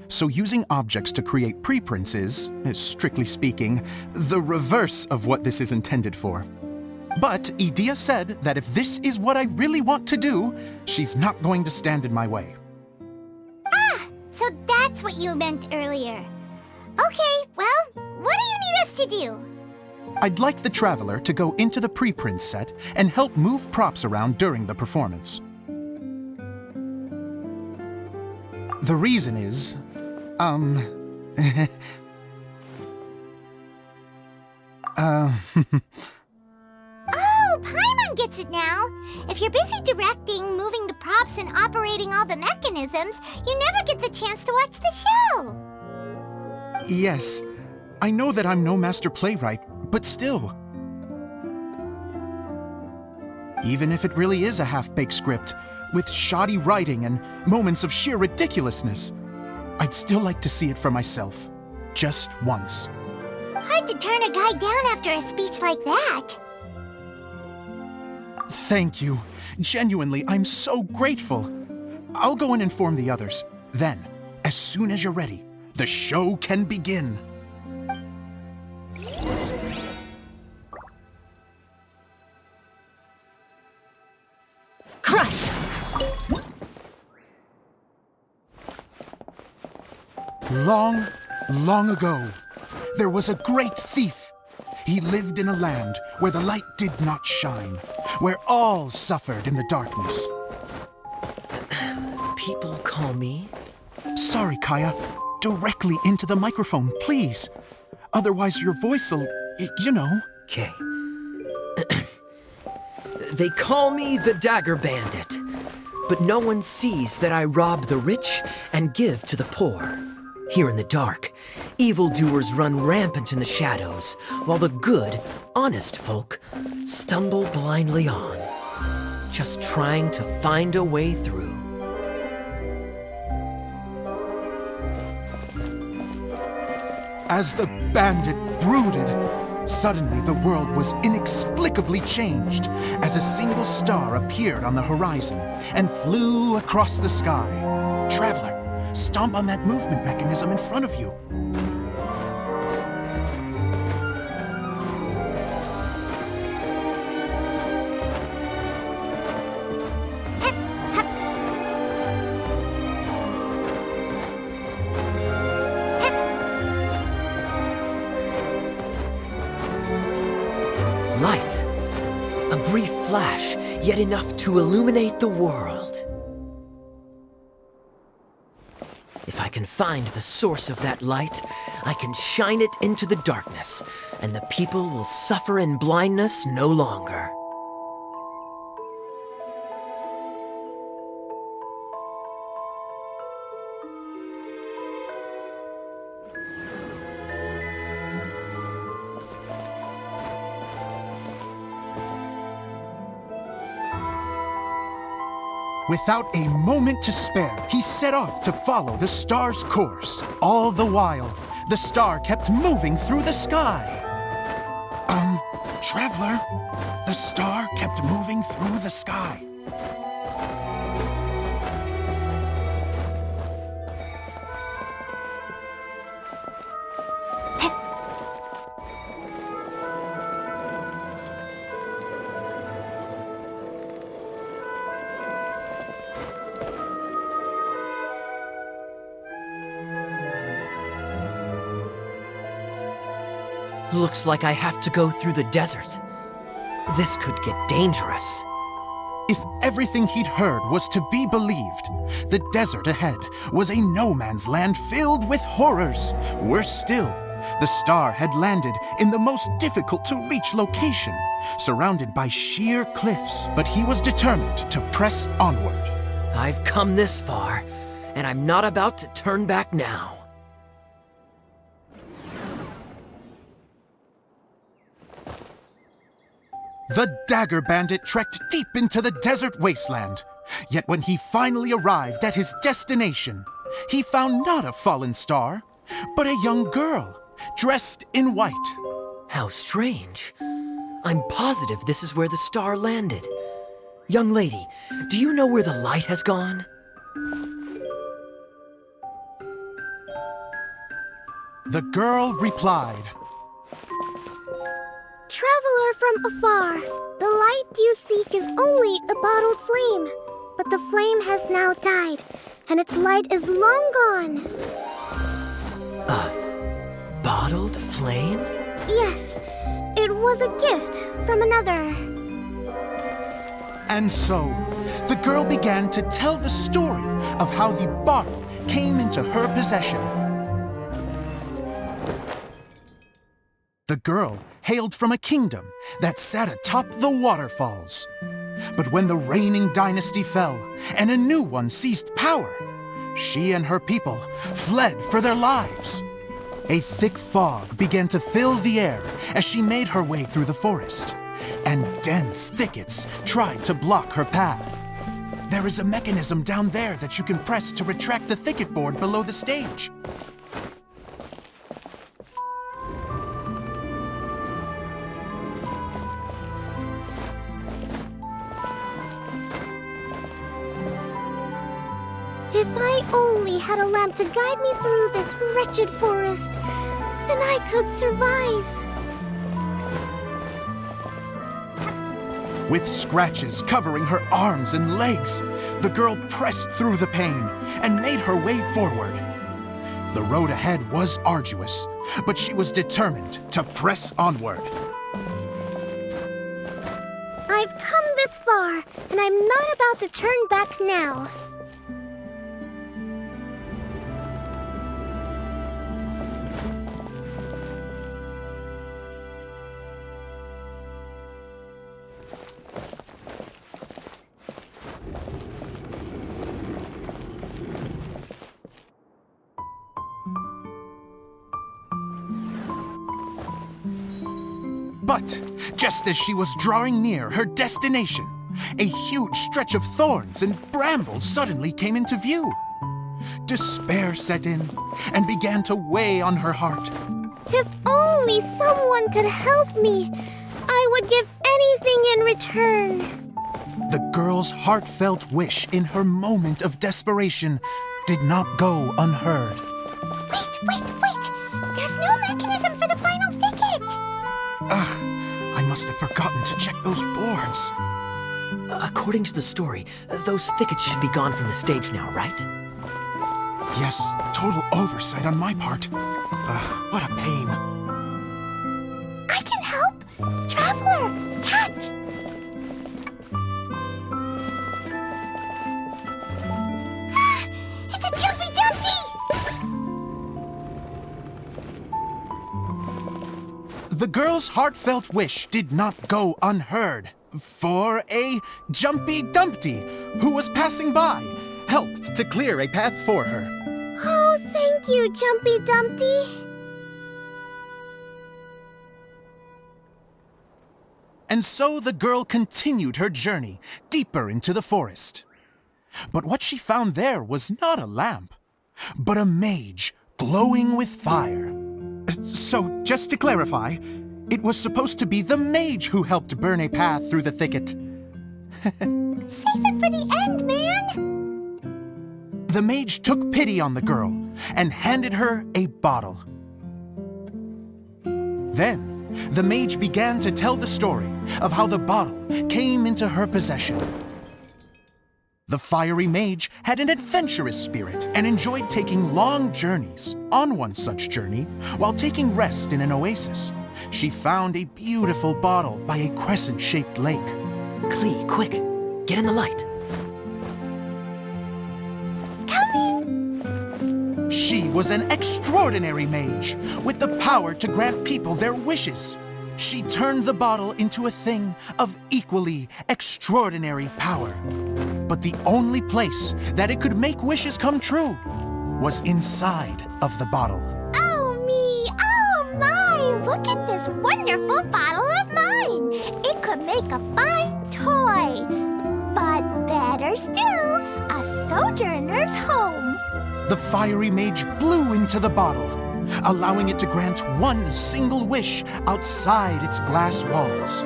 So using objects to create preprints is, strictly speaking, the reverse of what this is intended for. But Edea said that if this is what I really want to do, she's not going to stand in my way. So that's what you meant earlier. Okay, well, what do you need us to do? I'd like the Traveler to go into the preprint set and help move props around during the performance. The reason is, Oh, Paimon gets it now. If you're busy directing, moving the props, and operating all the mechanisms, you never get the chance to watch the show. Yes, I know that I'm no master playwright, but still. Even if it really is a half-baked script, with shoddy writing and moments of sheer ridiculousness, I'd still like to see it for myself. Just once. Hard to turn a guy down after a speech like that. Thank you. Genuinely, I'm so grateful. I'll go and inform the others. Then, as soon as you're ready, the show can begin. Crush! Long, long ago, there was a great thief. He lived in a land where the light did not shine, where all suffered in the darkness. People call me... Sorry, Kaya. Directly into the microphone, please. Otherwise your voice'll, you know. Okay. They call me the Dagger Bandit, but no one sees that I rob the rich and give to the poor. Here in the dark, evildoers run rampant in the shadows, while the good, honest folk stumble blindly on, just trying to find a way through. As the bandit brooded, suddenly the world was inexplicably changed as a single star appeared on the horizon and flew across the sky. Traveler, stomp on that movement mechanism in front of you. Light. A brief flash, yet enough to illuminate the world. If I could can find the source of that light, I can shine it into the darkness, and the people will suffer in blindness no longer. Without a moment to spare, he set off to follow the star's course. All the while, the star kept moving through the sky. Traveler, the star kept moving through the sky. Looks like I have to go through the desert. This could get dangerous. If everything he'd heard was to be believed, the desert ahead was a no-man's land filled with horrors. Worse still, the star had landed in the most difficult-to-reach location, surrounded by sheer cliffs, but he was determined to press onward. I've come this far, and I'm not about to turn back now. The Dagger Bandit trekked deep into the desert wasteland. Yet when he finally arrived at his destination, he found not a fallen star, but a young girl, dressed in white. How strange. I'm positive this is where the star landed. Young lady, do you know where the light has gone? The girl replied, Traveler from afar, the light you seek is only a bottled flame. But the flame has now died, and its light is long gone. A bottled flame? Yes, it was a gift from another. And so, the girl began to tell the story of how the bottle came into her possession. The girl hailed from a kingdom that sat atop the waterfalls. But when the reigning dynasty fell and a new one seized power, she and her people fled for their lives. A thick fog began to fill the air as she made her way through the forest, and dense thickets tried to block her path. There is a mechanism down there that you can press to retract the thicket board below the stage. If I only had a lamp to guide me through this wretched forest, then I could survive. With scratches covering her arms and legs, the girl pressed through the pain and made her way forward. The road ahead was arduous, but she was determined to press onward. I've come this far, and I'm not about to turn back now. But just as she was drawing near her destination, a huge stretch of thorns and brambles suddenly came into view. Despair set in and began to weigh on her heart. If only someone could help me, I would give anything in return. The girl's heartfelt wish in her moment of desperation did not go unheard. Wait! There's no mechanism for the final thicket! I must have forgotten to check those boards. According to the story, those thickets should be gone from the stage now, right? Yes, total oversight on my part. What a pain. I can help! Traveler! Catch! It's a Jumpy Dumpty! The girl's heartfelt wish did not go unheard, for a Jumpy Dumpty who was passing by helped to clear a path for her. Oh, thank you, Jumpy Dumpty. And so the girl continued her journey deeper into the forest. But what she found there was not a lamp, but a mage glowing with fire. So, just to clarify, it was supposed to be the mage who helped burn a path through the thicket. Save it for the end, man! The mage took pity on the girl and handed her a bottle. Then, the mage began to tell the story of how the bottle came into her possession. The fiery mage had an adventurous spirit and enjoyed taking long journeys. On one such journey, while taking rest in an oasis, she found a beautiful bottle by a crescent-shaped lake. Klee, quick, get in the light. She was an extraordinary mage with the power to grant people their wishes. She turned the bottle into a thing of equally extraordinary power. But the only place that it could make wishes come true was inside of the bottle. Oh me, oh my! Look at this wonderful bottle of mine! It could make a fine toy. But better still, a sojourner's home. The fiery mage blew into the bottle, allowing it to grant one single wish outside its glass walls.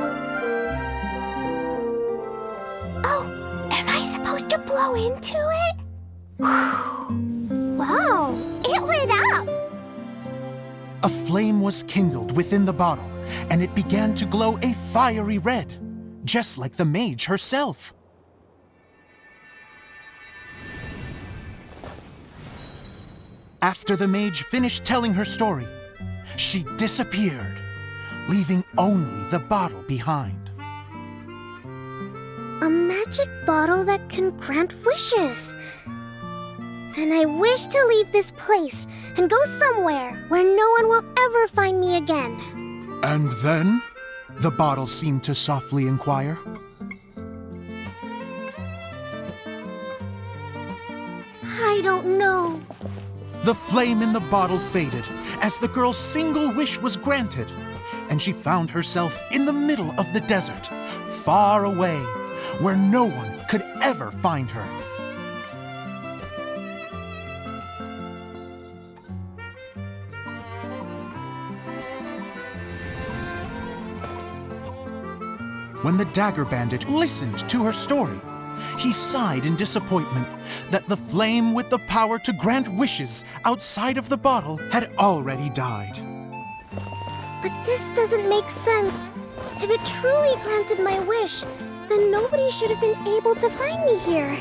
Oh, am I supposed to blow into it? Wow, it lit up! A flame was kindled within the bottle, and it began to glow a fiery red, just like the mage herself. After the mage finished telling her story, she disappeared, leaving only the bottle behind. A magic bottle that can grant wishes. And I wish to leave this place and go somewhere where no one will ever find me again. And then? The bottle seemed to softly inquire. I don't know. The flame in the bottle faded as the girl's single wish was granted, and she found herself in the middle of the desert, far away, where no one could ever find her. When the Dagger Bandit listened to her story, he sighed in disappointment that the flame with the power to grant wishes outside of the bottle had already died. But this doesn't make sense. If it truly granted my wish, then nobody should have been able to find me here.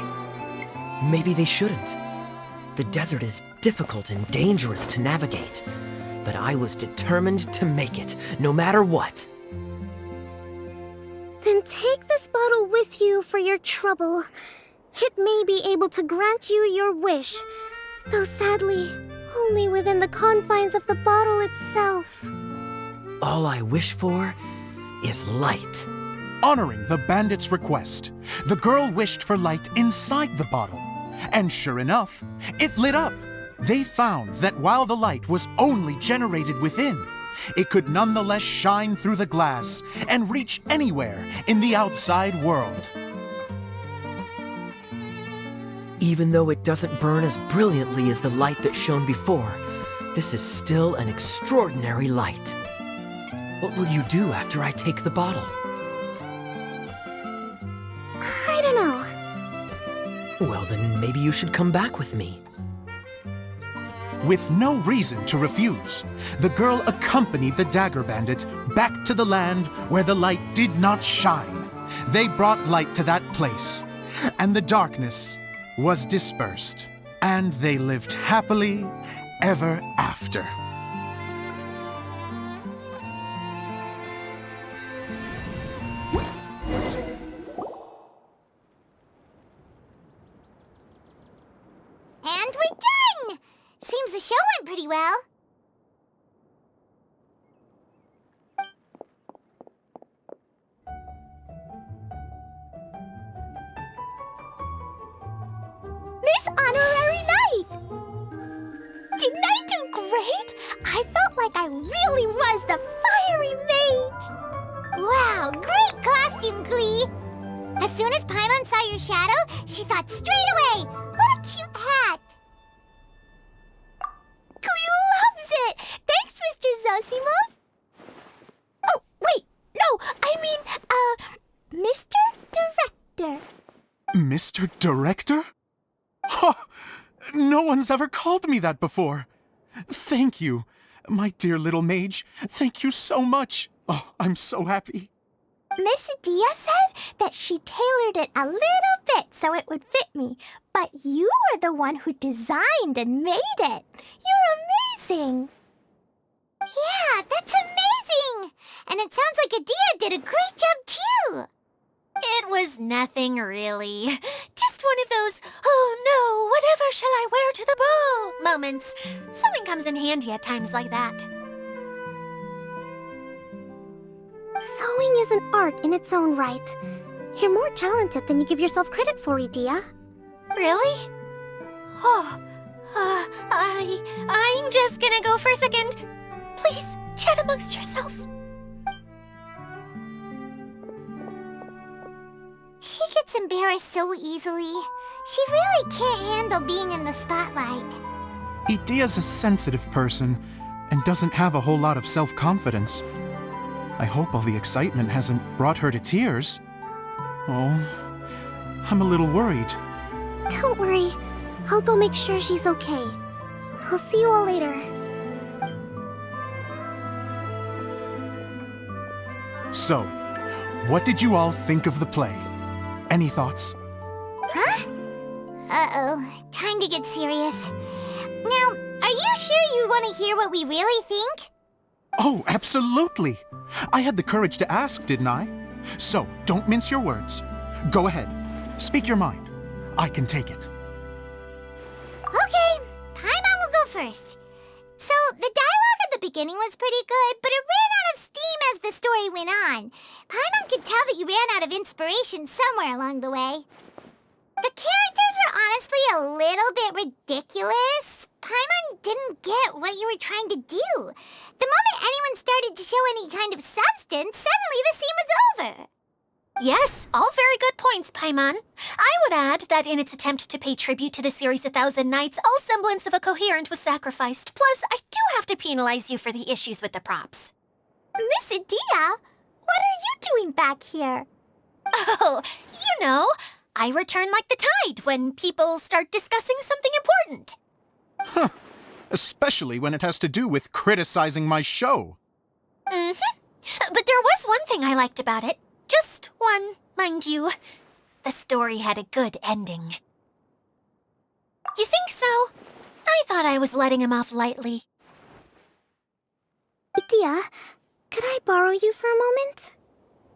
Maybe they shouldn't. The desert is difficult and dangerous to navigate, but I was determined to make it, no matter what. Then take this bottle with you for your trouble. It may be able to grant you your wish, though sadly, only within the confines of the bottle itself. All I wish for is light. Honoring the bandit's request, the girl wished for light inside the bottle, and sure enough, it lit up. They found that while the light was only generated within, it could nonetheless shine through the glass and reach anywhere in the outside world. Even though it doesn't burn as brilliantly as the light that shone before, this is still an extraordinary light. What will you do after I take the bottle? I don't know. Well, then maybe you should come back with me. With no reason to refuse, the girl accompanied the Dagger Bandit back to the land where the light did not shine. They brought light to that place, and the darkness was dispersed, and they lived happily ever after. And we're done! Seems the show went pretty well. honorary knight! Didn't I do great? I felt like I really was the fiery mage! Wow, great costume, Glee! As soon as Paimon saw your shadow, she thought straight away, what a cute hat! Glee loves it! Thanks, Mr. Zosimos! Oh, wait, no, I mean, Mr. Director. Mr. Director? Ha! No one's ever called me that before. Thank you. My dear little mage, thank you so much. Oh, I'm so happy. Miss Adia said that she tailored it a little bit so it would fit me, but you were the one who designed and made it. You're amazing. Yeah, that's amazing! And it sounds like Adia did a great job too! It was nothing really. Just one of those, oh no, whatever shall I wear to the ball moments. Sewing comes in handy at times like that. Sewing is an art in its own right. You're more talented than you give yourself credit for, Adia. Really? Oh, I'm just gonna go for a second. Please, chat amongst yourselves. She gets embarrassed so easily. She really can't handle being in the spotlight. Idia's a sensitive person and doesn't have a whole lot of self-confidence. I hope all the excitement hasn't brought her to tears. Oh, I'm a little worried. Don't worry. I'll go make sure she's okay. I'll see you all later. So, what did you all think of the play? Any thoughts? Huh? Uh-oh, time to get serious. Now, are you sure you want to hear what we really think? Oh, absolutely! I had the courage to ask, didn't I? So, don't mince your words. Go ahead. Speak your mind. I can take it. Okay, Paimon will go first. So, the dialogue at the beginning was pretty good, but it ran out of steam as the story went on. Paimon could tell that you ran out of inspiration somewhere along the way. The characters were honestly a little bit ridiculous. Paimon didn't get what you were trying to do. The moment anyone started to show any kind of substance, suddenly the scene was over. Yes, all very good points, Paimon. I would add that in its attempt to pay tribute to the series 1,000 Nights, all semblance of a coherent was sacrificed. Plus, I do have to penalize you for the issues with the props. Miss Adia, what are you doing back here? Oh, you know, I return like the tide when people start discussing something important. Huh. Especially when it has to do with criticizing my show. Mm-hmm. But there was one thing I liked about it. Just one, mind you. The story had a good ending. You think so? I thought I was letting him off lightly. Adia, could I borrow you for a moment?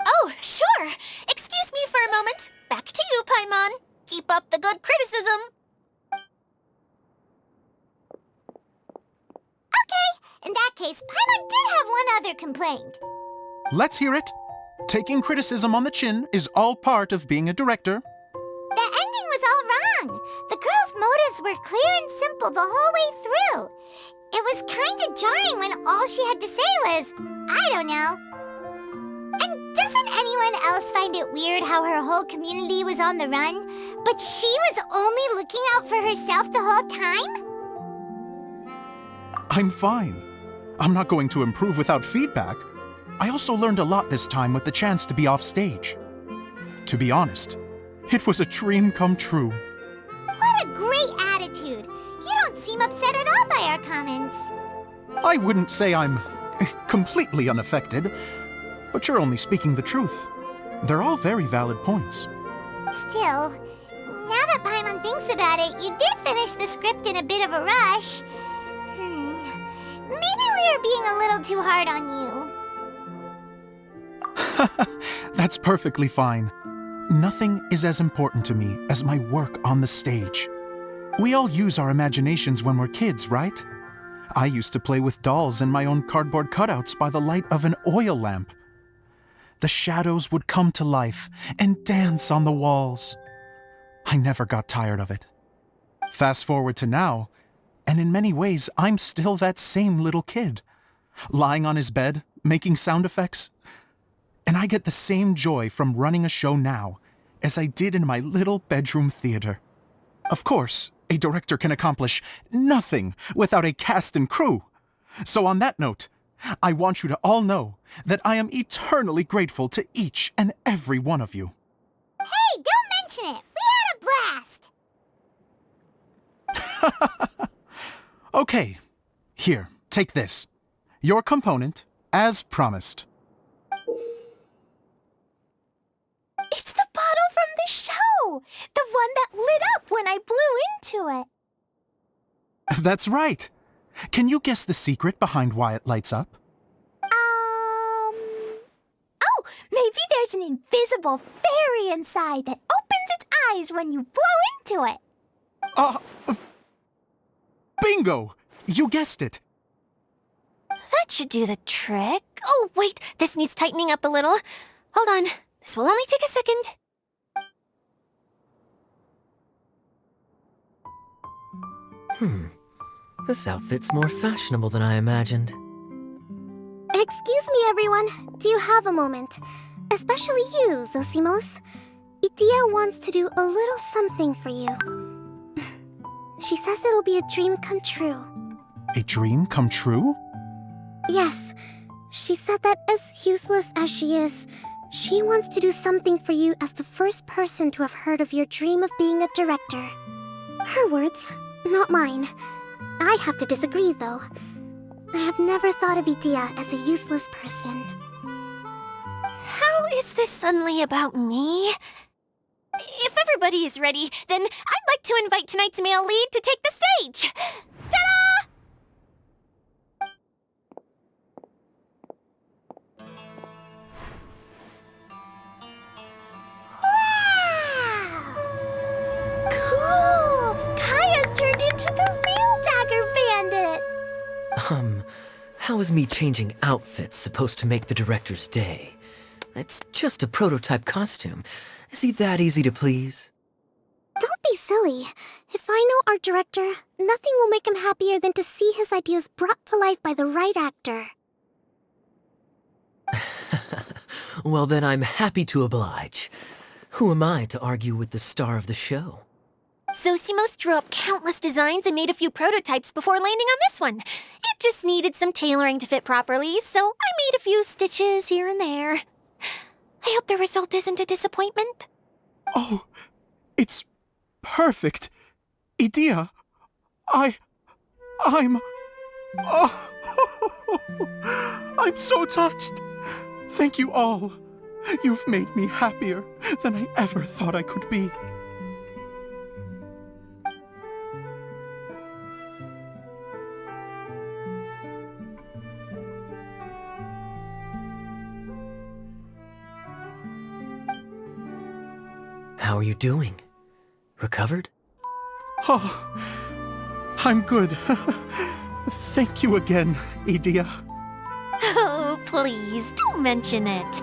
Oh, sure. Excuse me for a moment. Back to you, Paimon. Keep up the good criticism. Okay, in that case, Paimon did have one other complaint. Let's hear it. Taking criticism on the chin is all part of being a director. The ending was all wrong. The girl's motives were clear and simple the whole way through. It was kind of jarring when all she had to say was, I don't know. And doesn't anyone else find it weird how her whole community was on the run, but she was only looking out for herself the whole time? I'm fine. I'm not going to improve without feedback. I also learned a lot this time with the chance to be off stage. To be honest, it was a dream come true. What a great attitude. You don't seem upset at all by our comments. I wouldn't say I'm completely unaffected, but you're only speaking the truth. They're all very valid points. Still, now that Paimon thinks about it, you did finish the script in a bit of a rush. Maybe we were being a little too hard on you. That's perfectly fine. Nothing is as important to me as my work on the stage. We all use our imaginations when we're kids, right? I used to play with dolls and my own cardboard cutouts by the light of an oil lamp. The shadows would come to life and dance on the walls. I never got tired of it. Fast forward to now, and in many ways, I'm still that same little kid, lying on his bed, making sound effects. And I get the same joy from running a show now as I did in my little bedroom theater. Of course, a director can accomplish nothing without a cast and crew. So on that note, I want you to all know that I am eternally grateful to each and every one of you. Hey, don't mention it! We had a blast! Okay, here, take this. Your component, as promised. It's the bottle from the show! The one that lit up when I blew into it. That's right. Can you guess the secret behind why it lights up? Oh, maybe there's an invisible fairy inside that opens its eyes when you blow into it. Bingo! You guessed it. That should do the trick. Oh, wait, this needs tightening up a little. Hold on, this will only take a second. This outfit's more fashionable than I imagined. Excuse me, everyone. Do you have a moment? Especially you, Zosimos. Idia wants to do a little something for you. She says it'll be a dream come true. A dream come true? Yes. She said that as useless as she is, she wants to do something for you as the first person to have heard of your dream of being a director. Her words, not mine. I have to disagree, though. I have never thought of Idia as a useless person. How is this suddenly about me? If everybody is ready, then I'd like to invite tonight's male lead to take the stage. Ta-da! Cool! Kaya's turned into the real Dagger Bandit! How is me changing outfits supposed to make the director's day? It's just a prototype costume. Is he that easy to please? Don't be silly. If I know our director, nothing will make him happier than to see his ideas brought to life by the right actor. Well, then I'm happy to oblige. Who am I to argue with the star of the show? Zosimos drew up countless designs and made a few prototypes before landing on this one. It just needed some tailoring to fit properly, so I made a few stitches here and there. I hope the result isn't a disappointment. Oh, it's perfect. Idia, I'm... Oh, I'm so touched. Thank you all. You've made me happier than I ever thought I could be. How are you doing? Recovered? Oh, I'm good. Thank you again, Idia. Oh, please, don't mention it.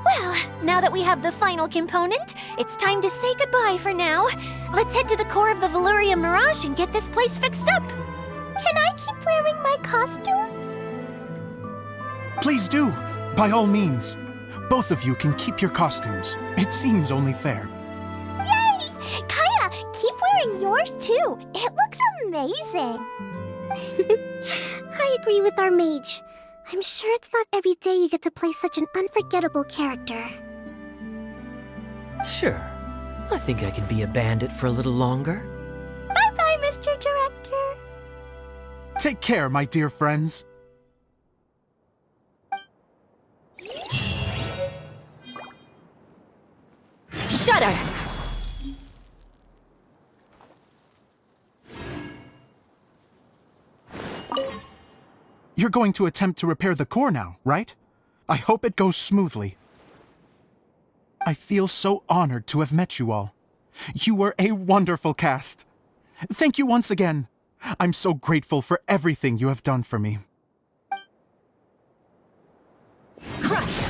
Well, now that we have the final component, it's time to say goodbye for now. Let's head to the core of the Valuria Mirage and get this place fixed up. Can I keep wearing my costume? Please do, by all means. Both of you can keep your costumes. It seems only fair. Yay! Kaya, keep wearing yours too. It looks amazing. I agree with our mage. I'm sure it's not every day you get to play such an unforgettable character. Sure. I think I can be a bandit for a little longer. Bye-bye, Mr. Director. Take care, my dear friends. Shudder! You're going to attempt to repair the core now, right? I hope it goes smoothly. I feel so honored to have met you all. You were a wonderful cast. Thank you once again. I'm so grateful for everything you have done for me. Crush!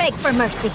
Beg for mercy.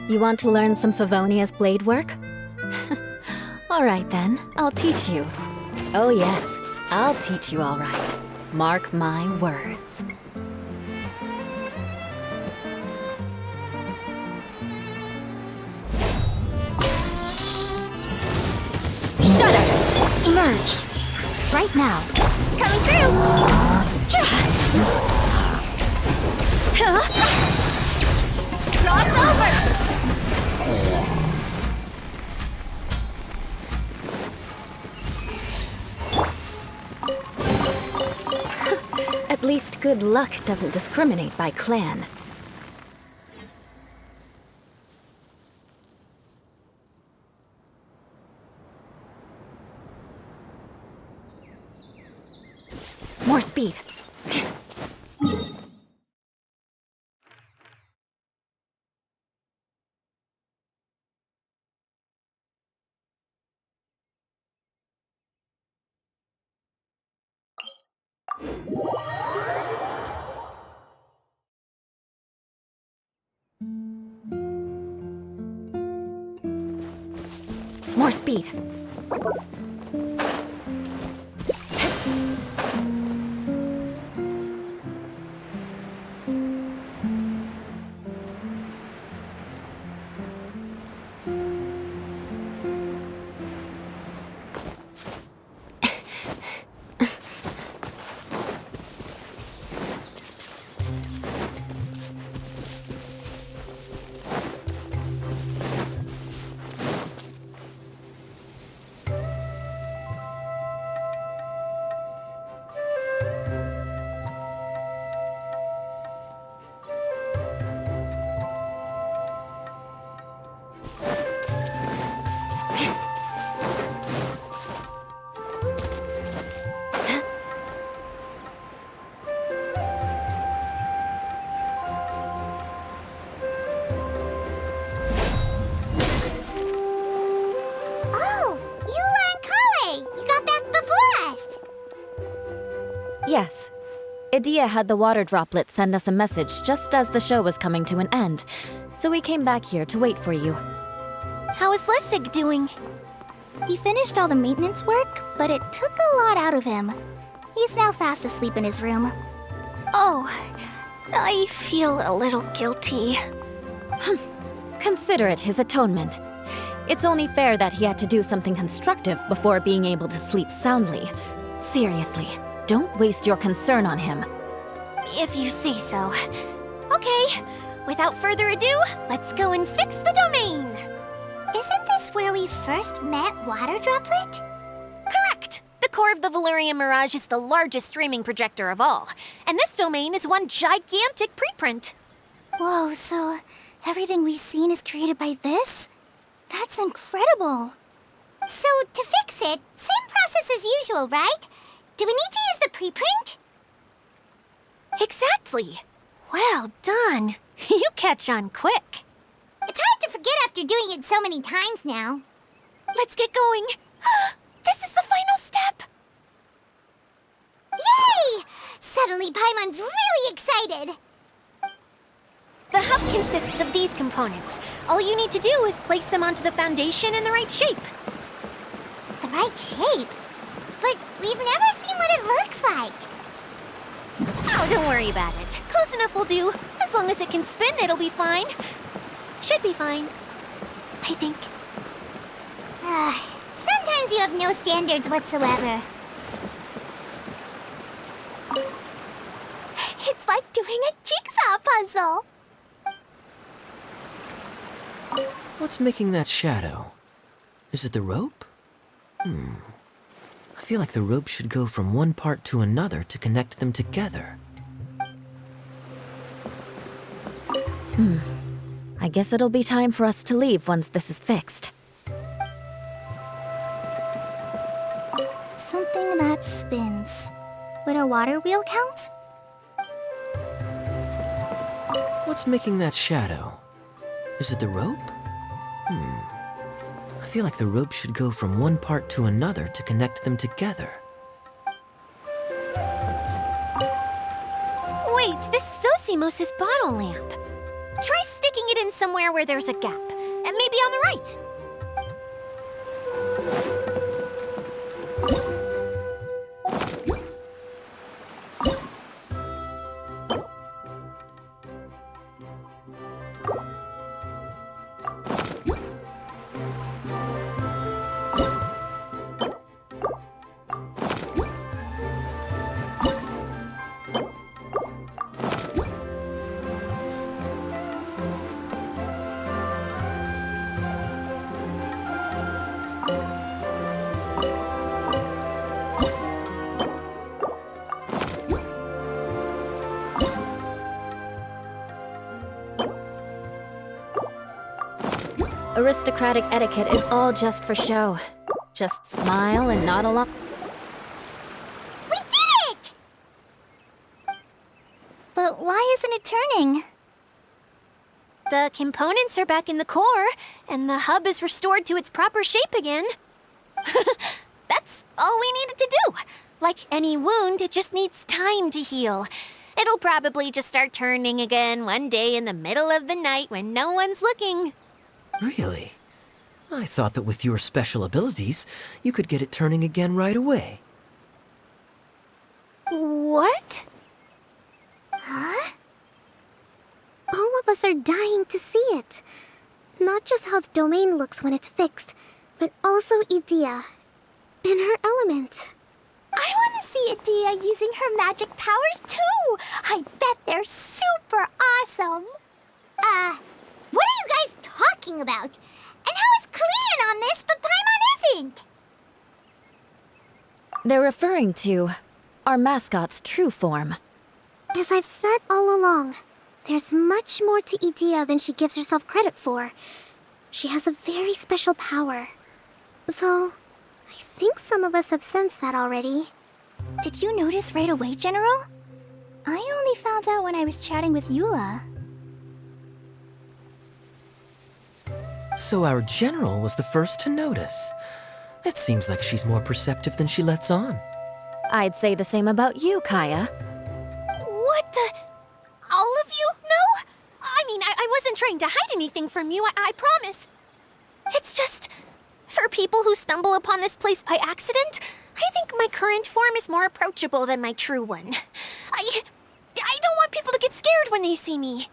You want to learn some Favonia's blade work? All right then, I'll teach you. Oh yes, I'll teach you all right. Mark my words. Shudder! Emerge! Right now. Coming through! Cross over! At least good luck doesn't discriminate by clan. More speed. More speed. Yes. Idia had the water droplet send us a message just as the show was coming to an end, so we came back here to wait for you. How is Lissig doing? He finished all the maintenance work, but it took a lot out of him. He's now fast asleep in his room. Oh, I feel a little guilty. Consider it his atonement. It's only fair that he had to do something constructive before being able to sleep soundly. Seriously, don't waste your concern on him. If you say so. Okay, without further ado, let's go and fix the domain. Isn't this where we first met Water Droplet? Correct. The core of the Valerian Mirage is the largest streaming projector of all, and this domain is one gigantic preprint. Whoa, so everything we've seen is created by this? That's incredible. So, to fix it, same process as usual, right? Do we need to use the preprint? Exactly. Well done. You catch on quick. It's hard to forget after doing it so many times now. Let's get going. This is the final step. Yay! Suddenly Paimon's really excited. The hub consists of these components. All you need to do is place them onto the foundation in the right shape. The right shape? But we've never seen what it looks like. Oh, don't worry about it. Close enough will do. As long as it can spin, it'll be fine. Should be fine. I think. Sometimes you have no standards whatsoever. It's like doing a jigsaw puzzle. What's making that shadow? Is it the rope? I feel like the rope should go from one part to another to connect them together. I guess it'll be time for us to leave once this is fixed. Something that spins. Would a water wheel count? What's making that shadow? Is it the rope? I feel like the rope should go from one part to another to connect them together. Wait, this is Zosimos' bottle lamp. Try sticking it in somewhere where there's a gap. And maybe on the right. Aristocratic etiquette is all just for show. Just smile and nod along. We did it! But why isn't it turning? The components are back in the core, and the hub is restored to its proper shape again. That's all we needed to do. Like any wound, it just needs time to heal. It'll probably just start turning again one day in the middle of the night when no one's looking. Really? I thought that with your special abilities, you could get it turning again right away. What? All of us are dying to see it. Not just how the domain looks when it's fixed, but also Idea. In her element. I want to see Idea using her magic powers too! I bet they're super awesome! What are you guys talking about? And how is Kleon on this, but Paimon isn't? They're referring to our mascot's true form. As I've said all along, there's much more to Idea than she gives herself credit for. She has a very special power. Though, I think some of us have sensed that already. Did you notice right away, General? I only found out when I was chatting with Eula. So our general was the first to notice. It seems like she's more perceptive than she lets on. I'd say the same about you, Kaya. What the? All of you know? I mean, I wasn't trying to hide anything from you, I promise. It's just, for people who stumble upon this place by accident, I think my current form is more approachable than my true one. I don't want people to get scared when they see me.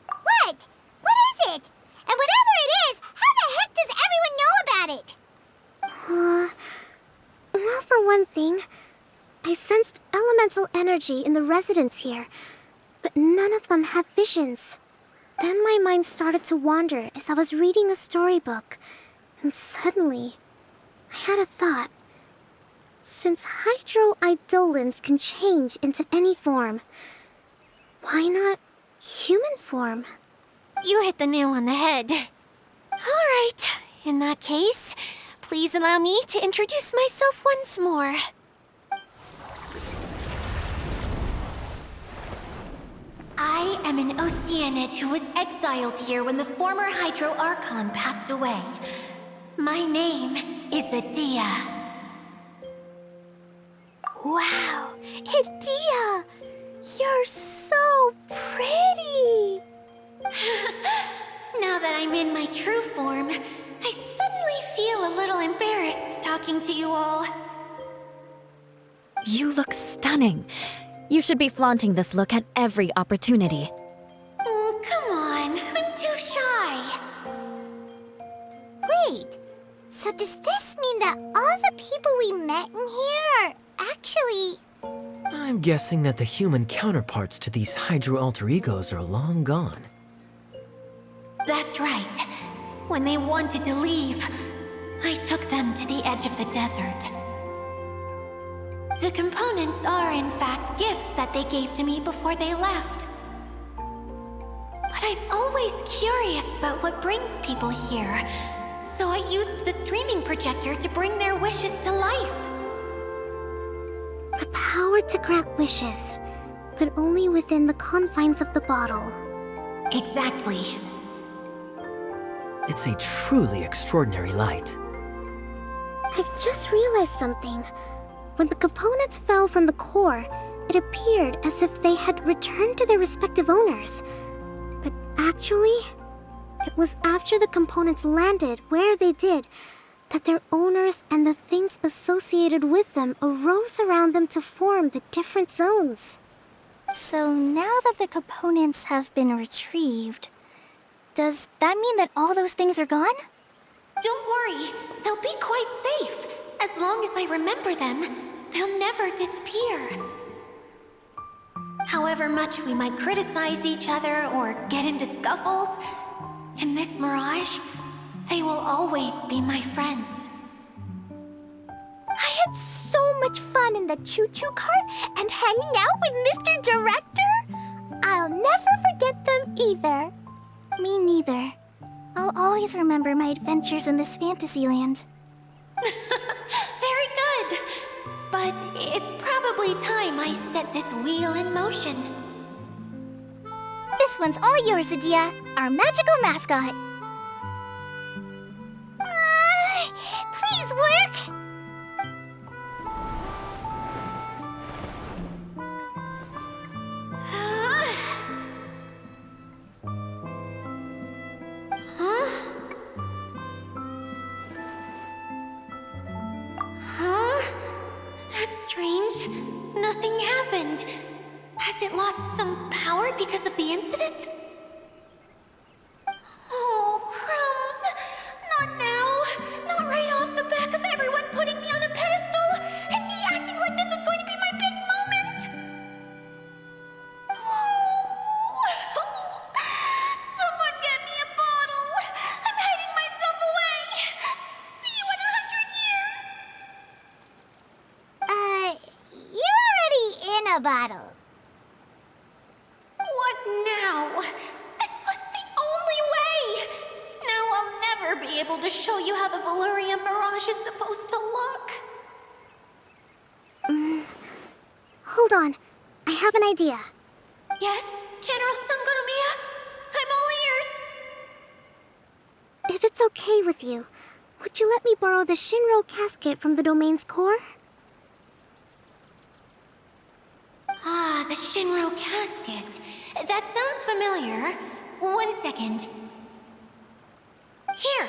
What? What is it? And whatever it is, how the heck does everyone know about it? Well, for one thing, I sensed elemental energy in the residents here, but none of them have visions. Then my mind started to wander as I was reading a storybook, and suddenly, I had a thought. Since hydroidolins can change into any form, why not human form? You hit the nail on the head. All right, in that case, please allow me to introduce myself once more. I am an Oceanid who was exiled here when the former Hydro Archon passed away. My name is Adia. Wow, Idia! You're so pretty! Now that I'm in my true form, I suddenly feel a little embarrassed talking to you all. You look stunning. You should be flaunting this look at every opportunity. Oh, come on. I'm too shy. Wait, so does this mean that all the people we met in here are actually... I'm guessing that the human counterparts to these Hydro alter egos are long gone. That's right. When they wanted to leave, I took them to the edge of the desert. The components are, in fact, gifts that they gave to me before they left. But I'm always curious about what brings people here, so I used the streaming projector to bring their wishes to life. The power to grant wishes, but only within the confines of the bottle. Exactly. It's a truly extraordinary light. I've just realized something. When the components fell from the core, it appeared as if they had returned to their respective owners. But actually, it was after the components landed where they did that their owners and the things associated with them arose around them to form the different zones. So now that the components have been retrieved, does that mean that all those things are gone? Don't worry, they'll be quite safe. As long as I remember them, they'll never disappear. However much we might criticize each other or get into scuffles, in this mirage, they will always be my friends. I had so much fun in the choo-choo cart and hanging out with Mr. Director. I'll never forget them either. Me neither. I'll always remember my adventures in this fantasy land. Very good. But it's probably time I set this wheel in motion. This one's all yours, Idia, our magical mascot. Please work! That's strange. Nothing happened. Has it lost some power because of the incident? Oh, crumbs. Not now. Not right off the back of everyone putting me on a pedestal and me acting like this is going to be my big moment. Someone get me a bottle. I'm hiding myself away. See you in 100 years. You're already in a bottle. What now? This was the only way! Now I'll never be able to show you how the Valyria Mirage is supposed to look. Hold on. I have an idea. Yes, General Sangonomiya? I'm all ears! If it's okay with you, would you let me borrow the Shinro casket from the domain's core? Ah, the Shinro casket. That sounds familiar. 1 second. Here.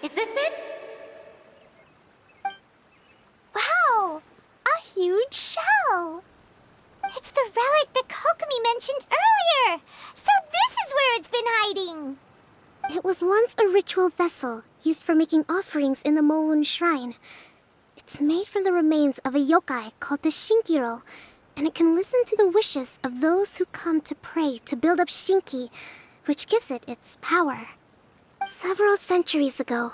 Is this it? Wow! A huge shell! It's the relic that Kokomi mentioned earlier! So this is where it's been hiding! It was once a ritual vessel used for making offerings in the Moun Shrine. It's made from the remains of a yokai called the Shinkiro, and it can listen to the wishes of those who come to pray to build up Shinki, which gives it its power. Several centuries ago,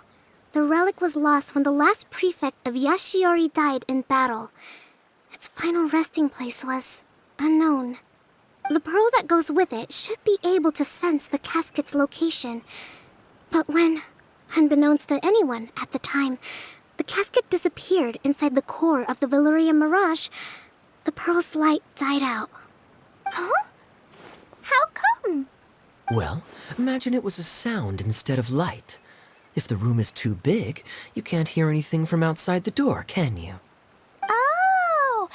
the relic was lost when the last prefect of Yashiori died in battle. Its final resting place was unknown. The pearl that goes with it should be able to sense the casket's location. But when, unbeknownst to anyone at the time, the casket disappeared inside the core of the Valyria Mirage, the pearl's light died out. Huh? How come? Well, imagine it was a sound instead of light. If the room is too big, you can't hear anything from outside the door, can you? Oh,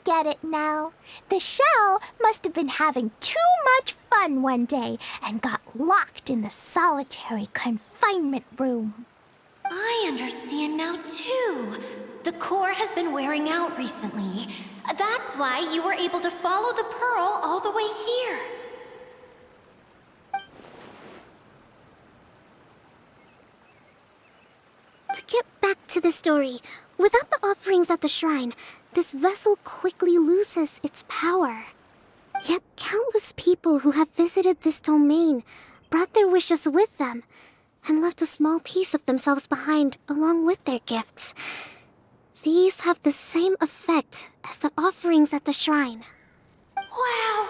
get it now. The shell must have been having too much fun one day and got locked in the solitary confinement room. I understand now, too. The core has been wearing out recently. That's why you were able to follow the pearl all the way here. To get back to the story, without the offerings at the shrine, this vessel quickly loses its power. Yet countless people who have visited this domain brought their wishes with them and left a small piece of themselves behind along with their gifts. These have the same effect as the offerings at the shrine. Wow!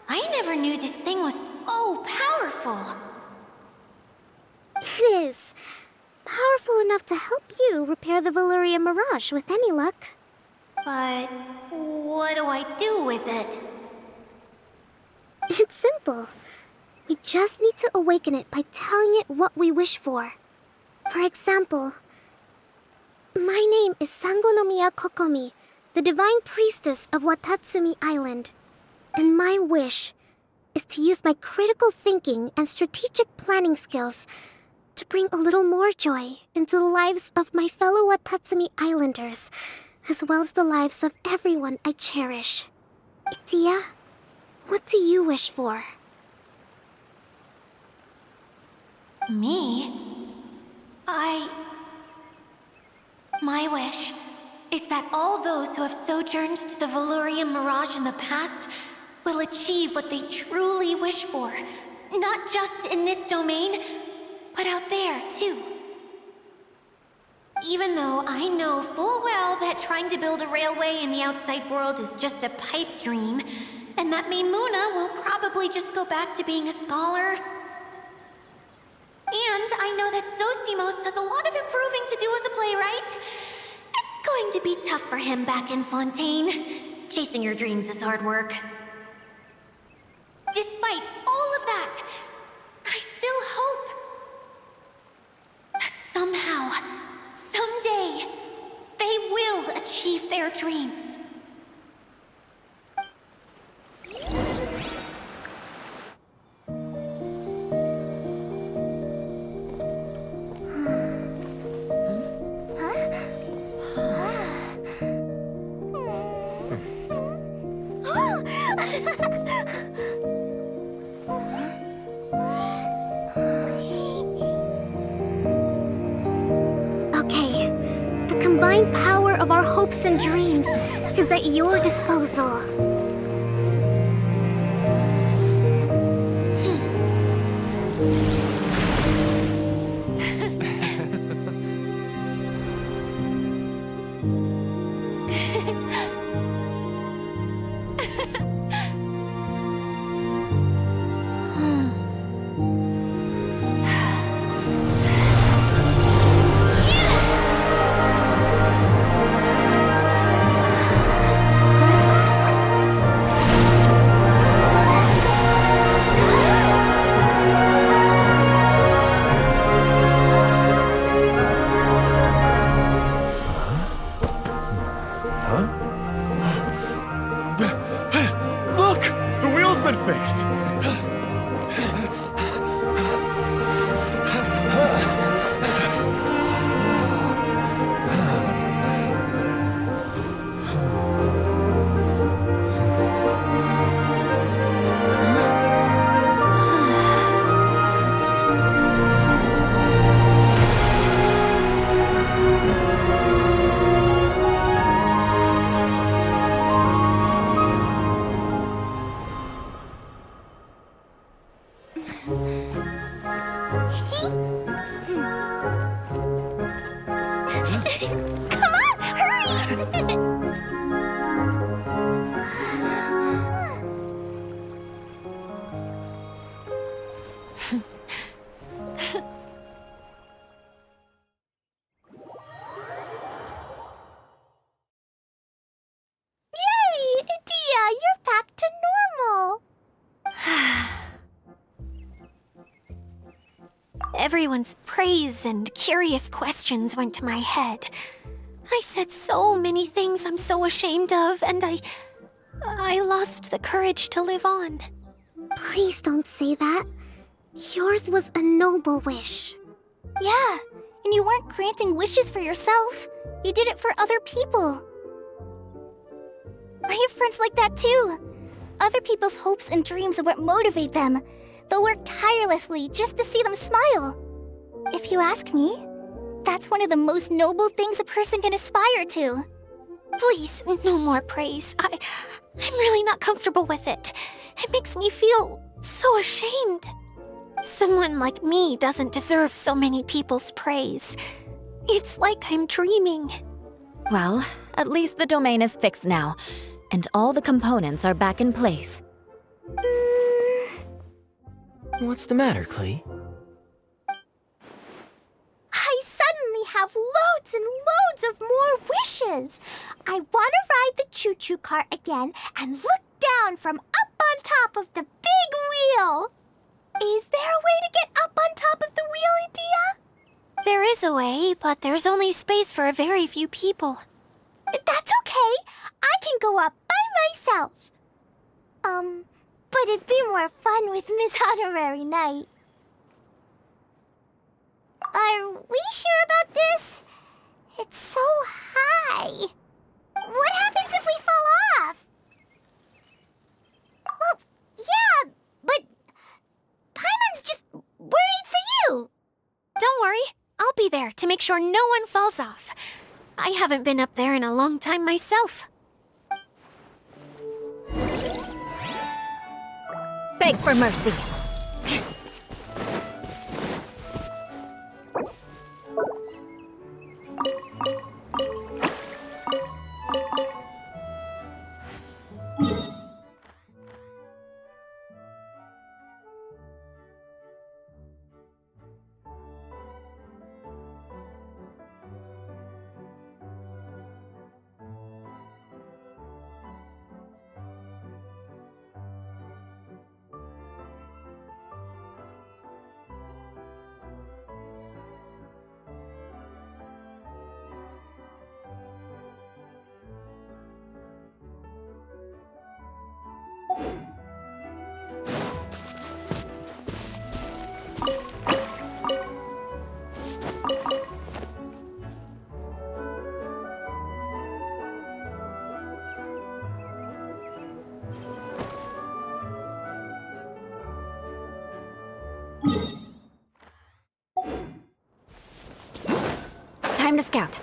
I never knew this thing was so powerful. It is. Powerful enough to help you repair the Valyria Mirage with any luck. But what do I do with it? It's simple. We just need to awaken it by telling it what we wish for. For example, my name is Sangonomiya Kokomi, the divine priestess of Watatsumi Island. And my wish is to use my critical thinking and strategic planning skills to bring a little more joy into the lives of my fellow Watatsumi Islanders, as well as the lives of everyone I cherish. Itia, what do you wish for? Me? My wish is that all those who have sojourned to the Valyria Mirage in the past will achieve what they truly wish for. Not just in this domain, but out there, too. Even though I know full well that trying to build a railway in the outside world is just a pipe dream, and that Maimuna will probably just go back to being a scholar. And I know that Zosimos has a lot of improving to do as a playwright. It's going to be tough for him back in Fontaine. Chasing your dreams is hard work. Despite all of that, I still hope that somehow, someday, they will achieve their dreams. Okay, the combined power of our hopes and dreams is at your disposal. Look! The wheel's been fixed! Come on, hurry! Yay! Itia, you're back to normal! Everyone's praise and curious questions went to my head. I said so many things I'm so ashamed of, and I lost the courage to live on. Please don't say that. Yours was a noble wish. Yeah, and you weren't granting wishes for yourself. You did it for other people. I have friends like that too. Other people's hopes and dreams are what motivate them. They'll work tirelessly just to see them smile. If you ask me, that's one of the most noble things a person can aspire to. Please, no more praise. I'm really not comfortable with it. It makes me feel so ashamed. Someone like me doesn't deserve so many people's praise. It's like I'm dreaming. Well, at least the domain is fixed now, and all the components are back in place. What's the matter, Klee? I suddenly have loads and loads of more wishes. I want to ride the choo-choo cart again and look down from up on top of the big wheel. Is there a way to get up on top of the wheel, Edea? There is a way, but there's only space for a very few people. That's okay. I can go up by myself. But it'd be more fun with Miss Honorary Knight. Are we sure about this? It's so high. What happens if we fall off? Well, yeah, but Paimon's just worried for you. Don't worry, I'll be there to make sure no one falls off. I haven't been up there in a long time myself. Beg for mercy. Time to scout.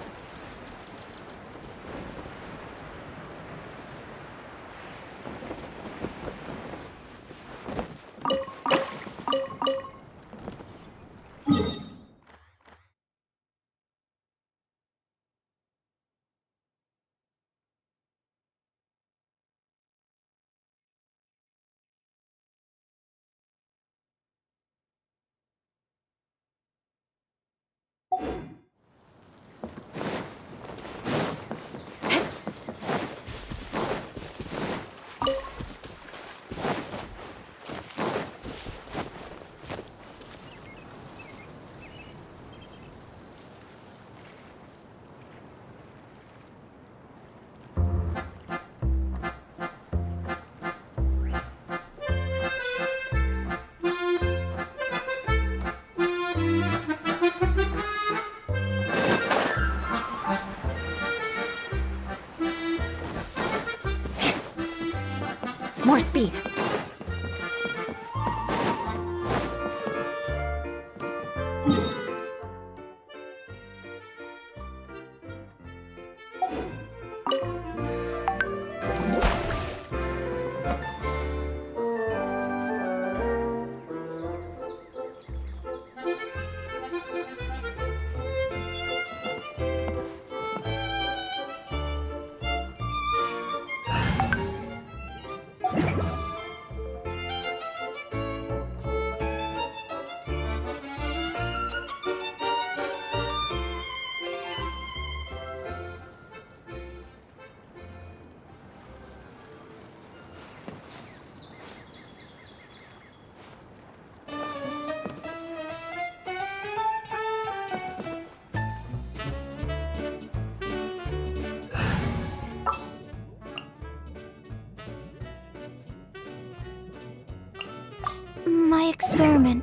experiment.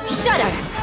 Shudder!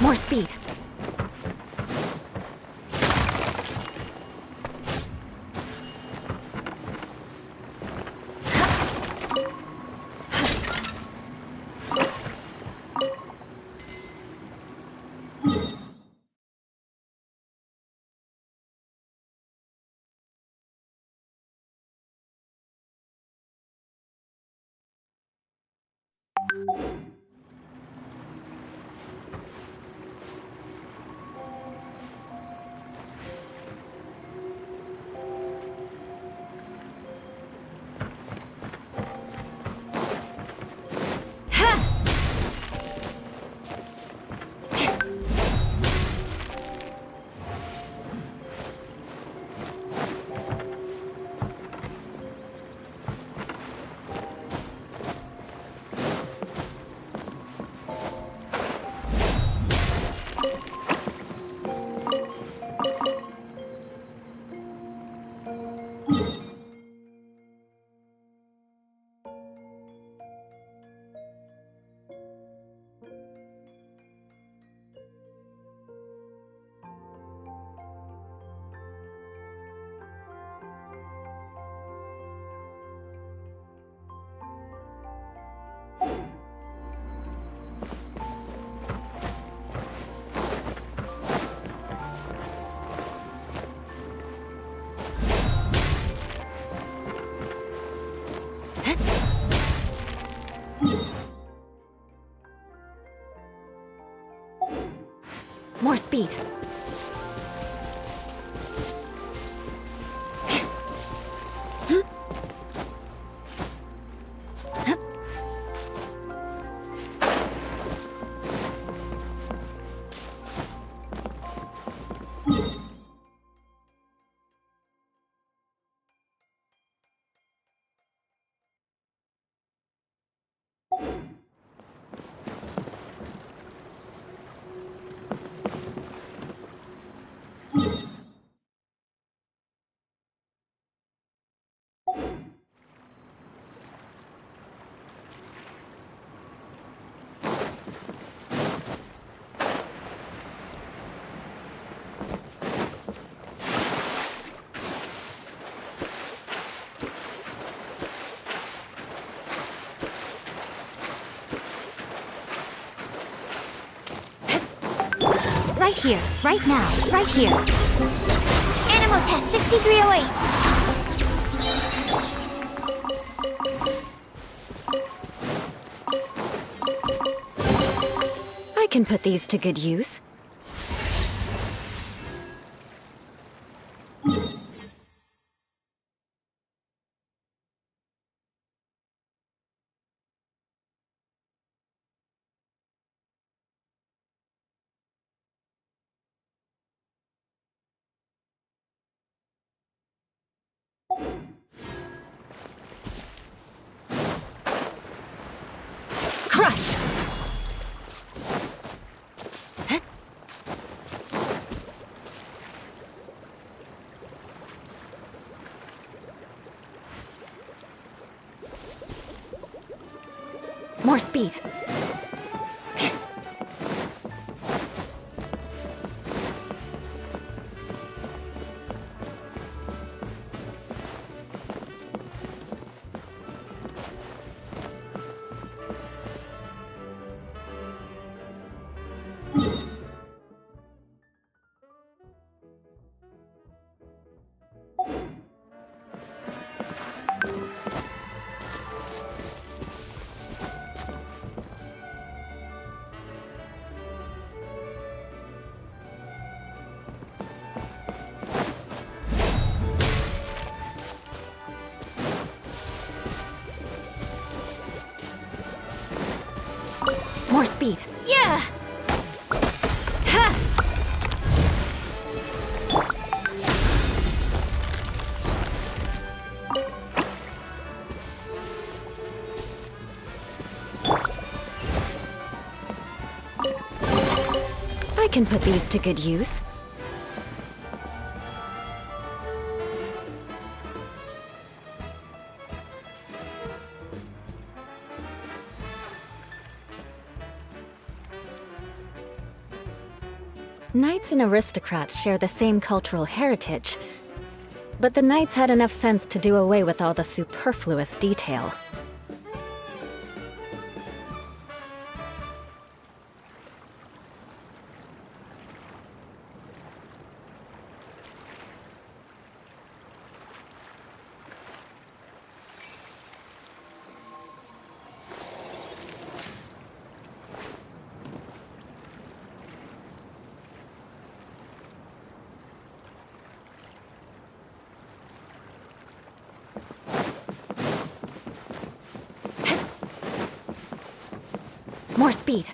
More speed. More speed. Right here, right now, right here. Animal test 6308. I can put these to good use. More speed. More speed. Yeah! Ha! I can put these to good use. Knights and aristocrats share the same cultural heritage, but the knights had enough sense to do away with all the superfluous detail. More speed.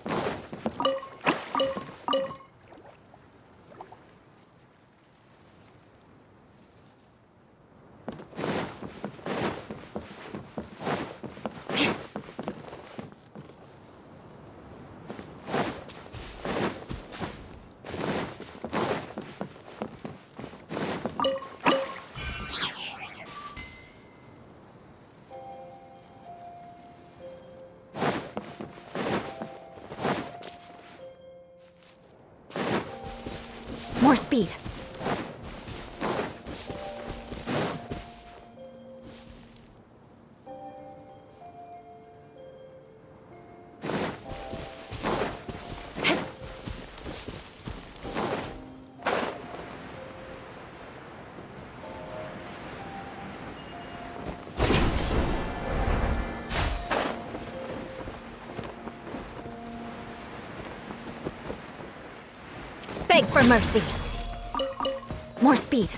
More speed. Beg for mercy. More speed.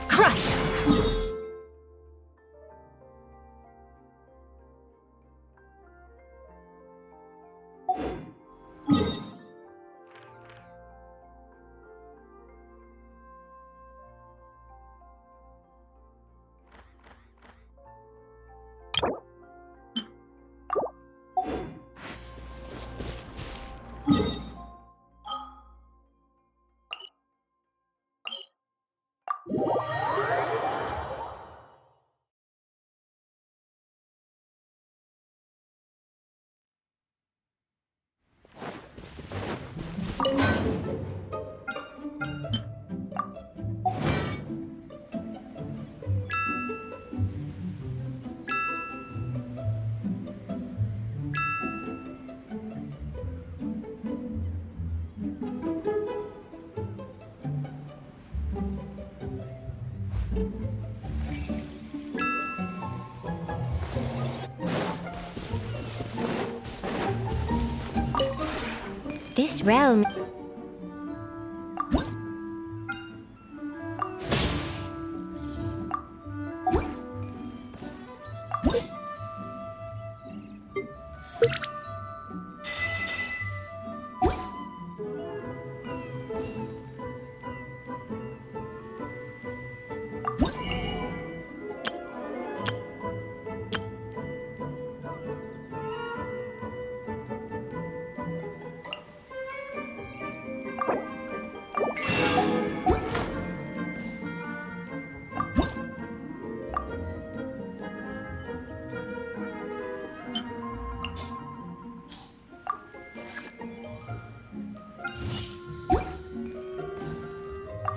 Crush! This realm...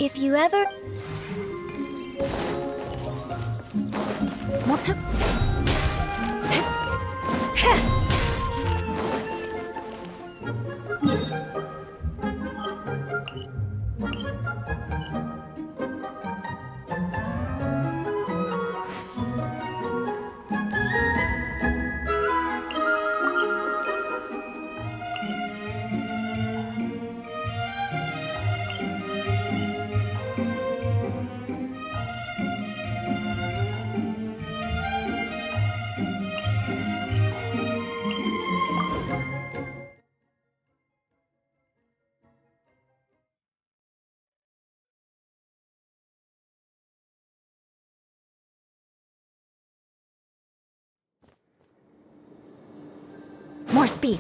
If you ever... More speed.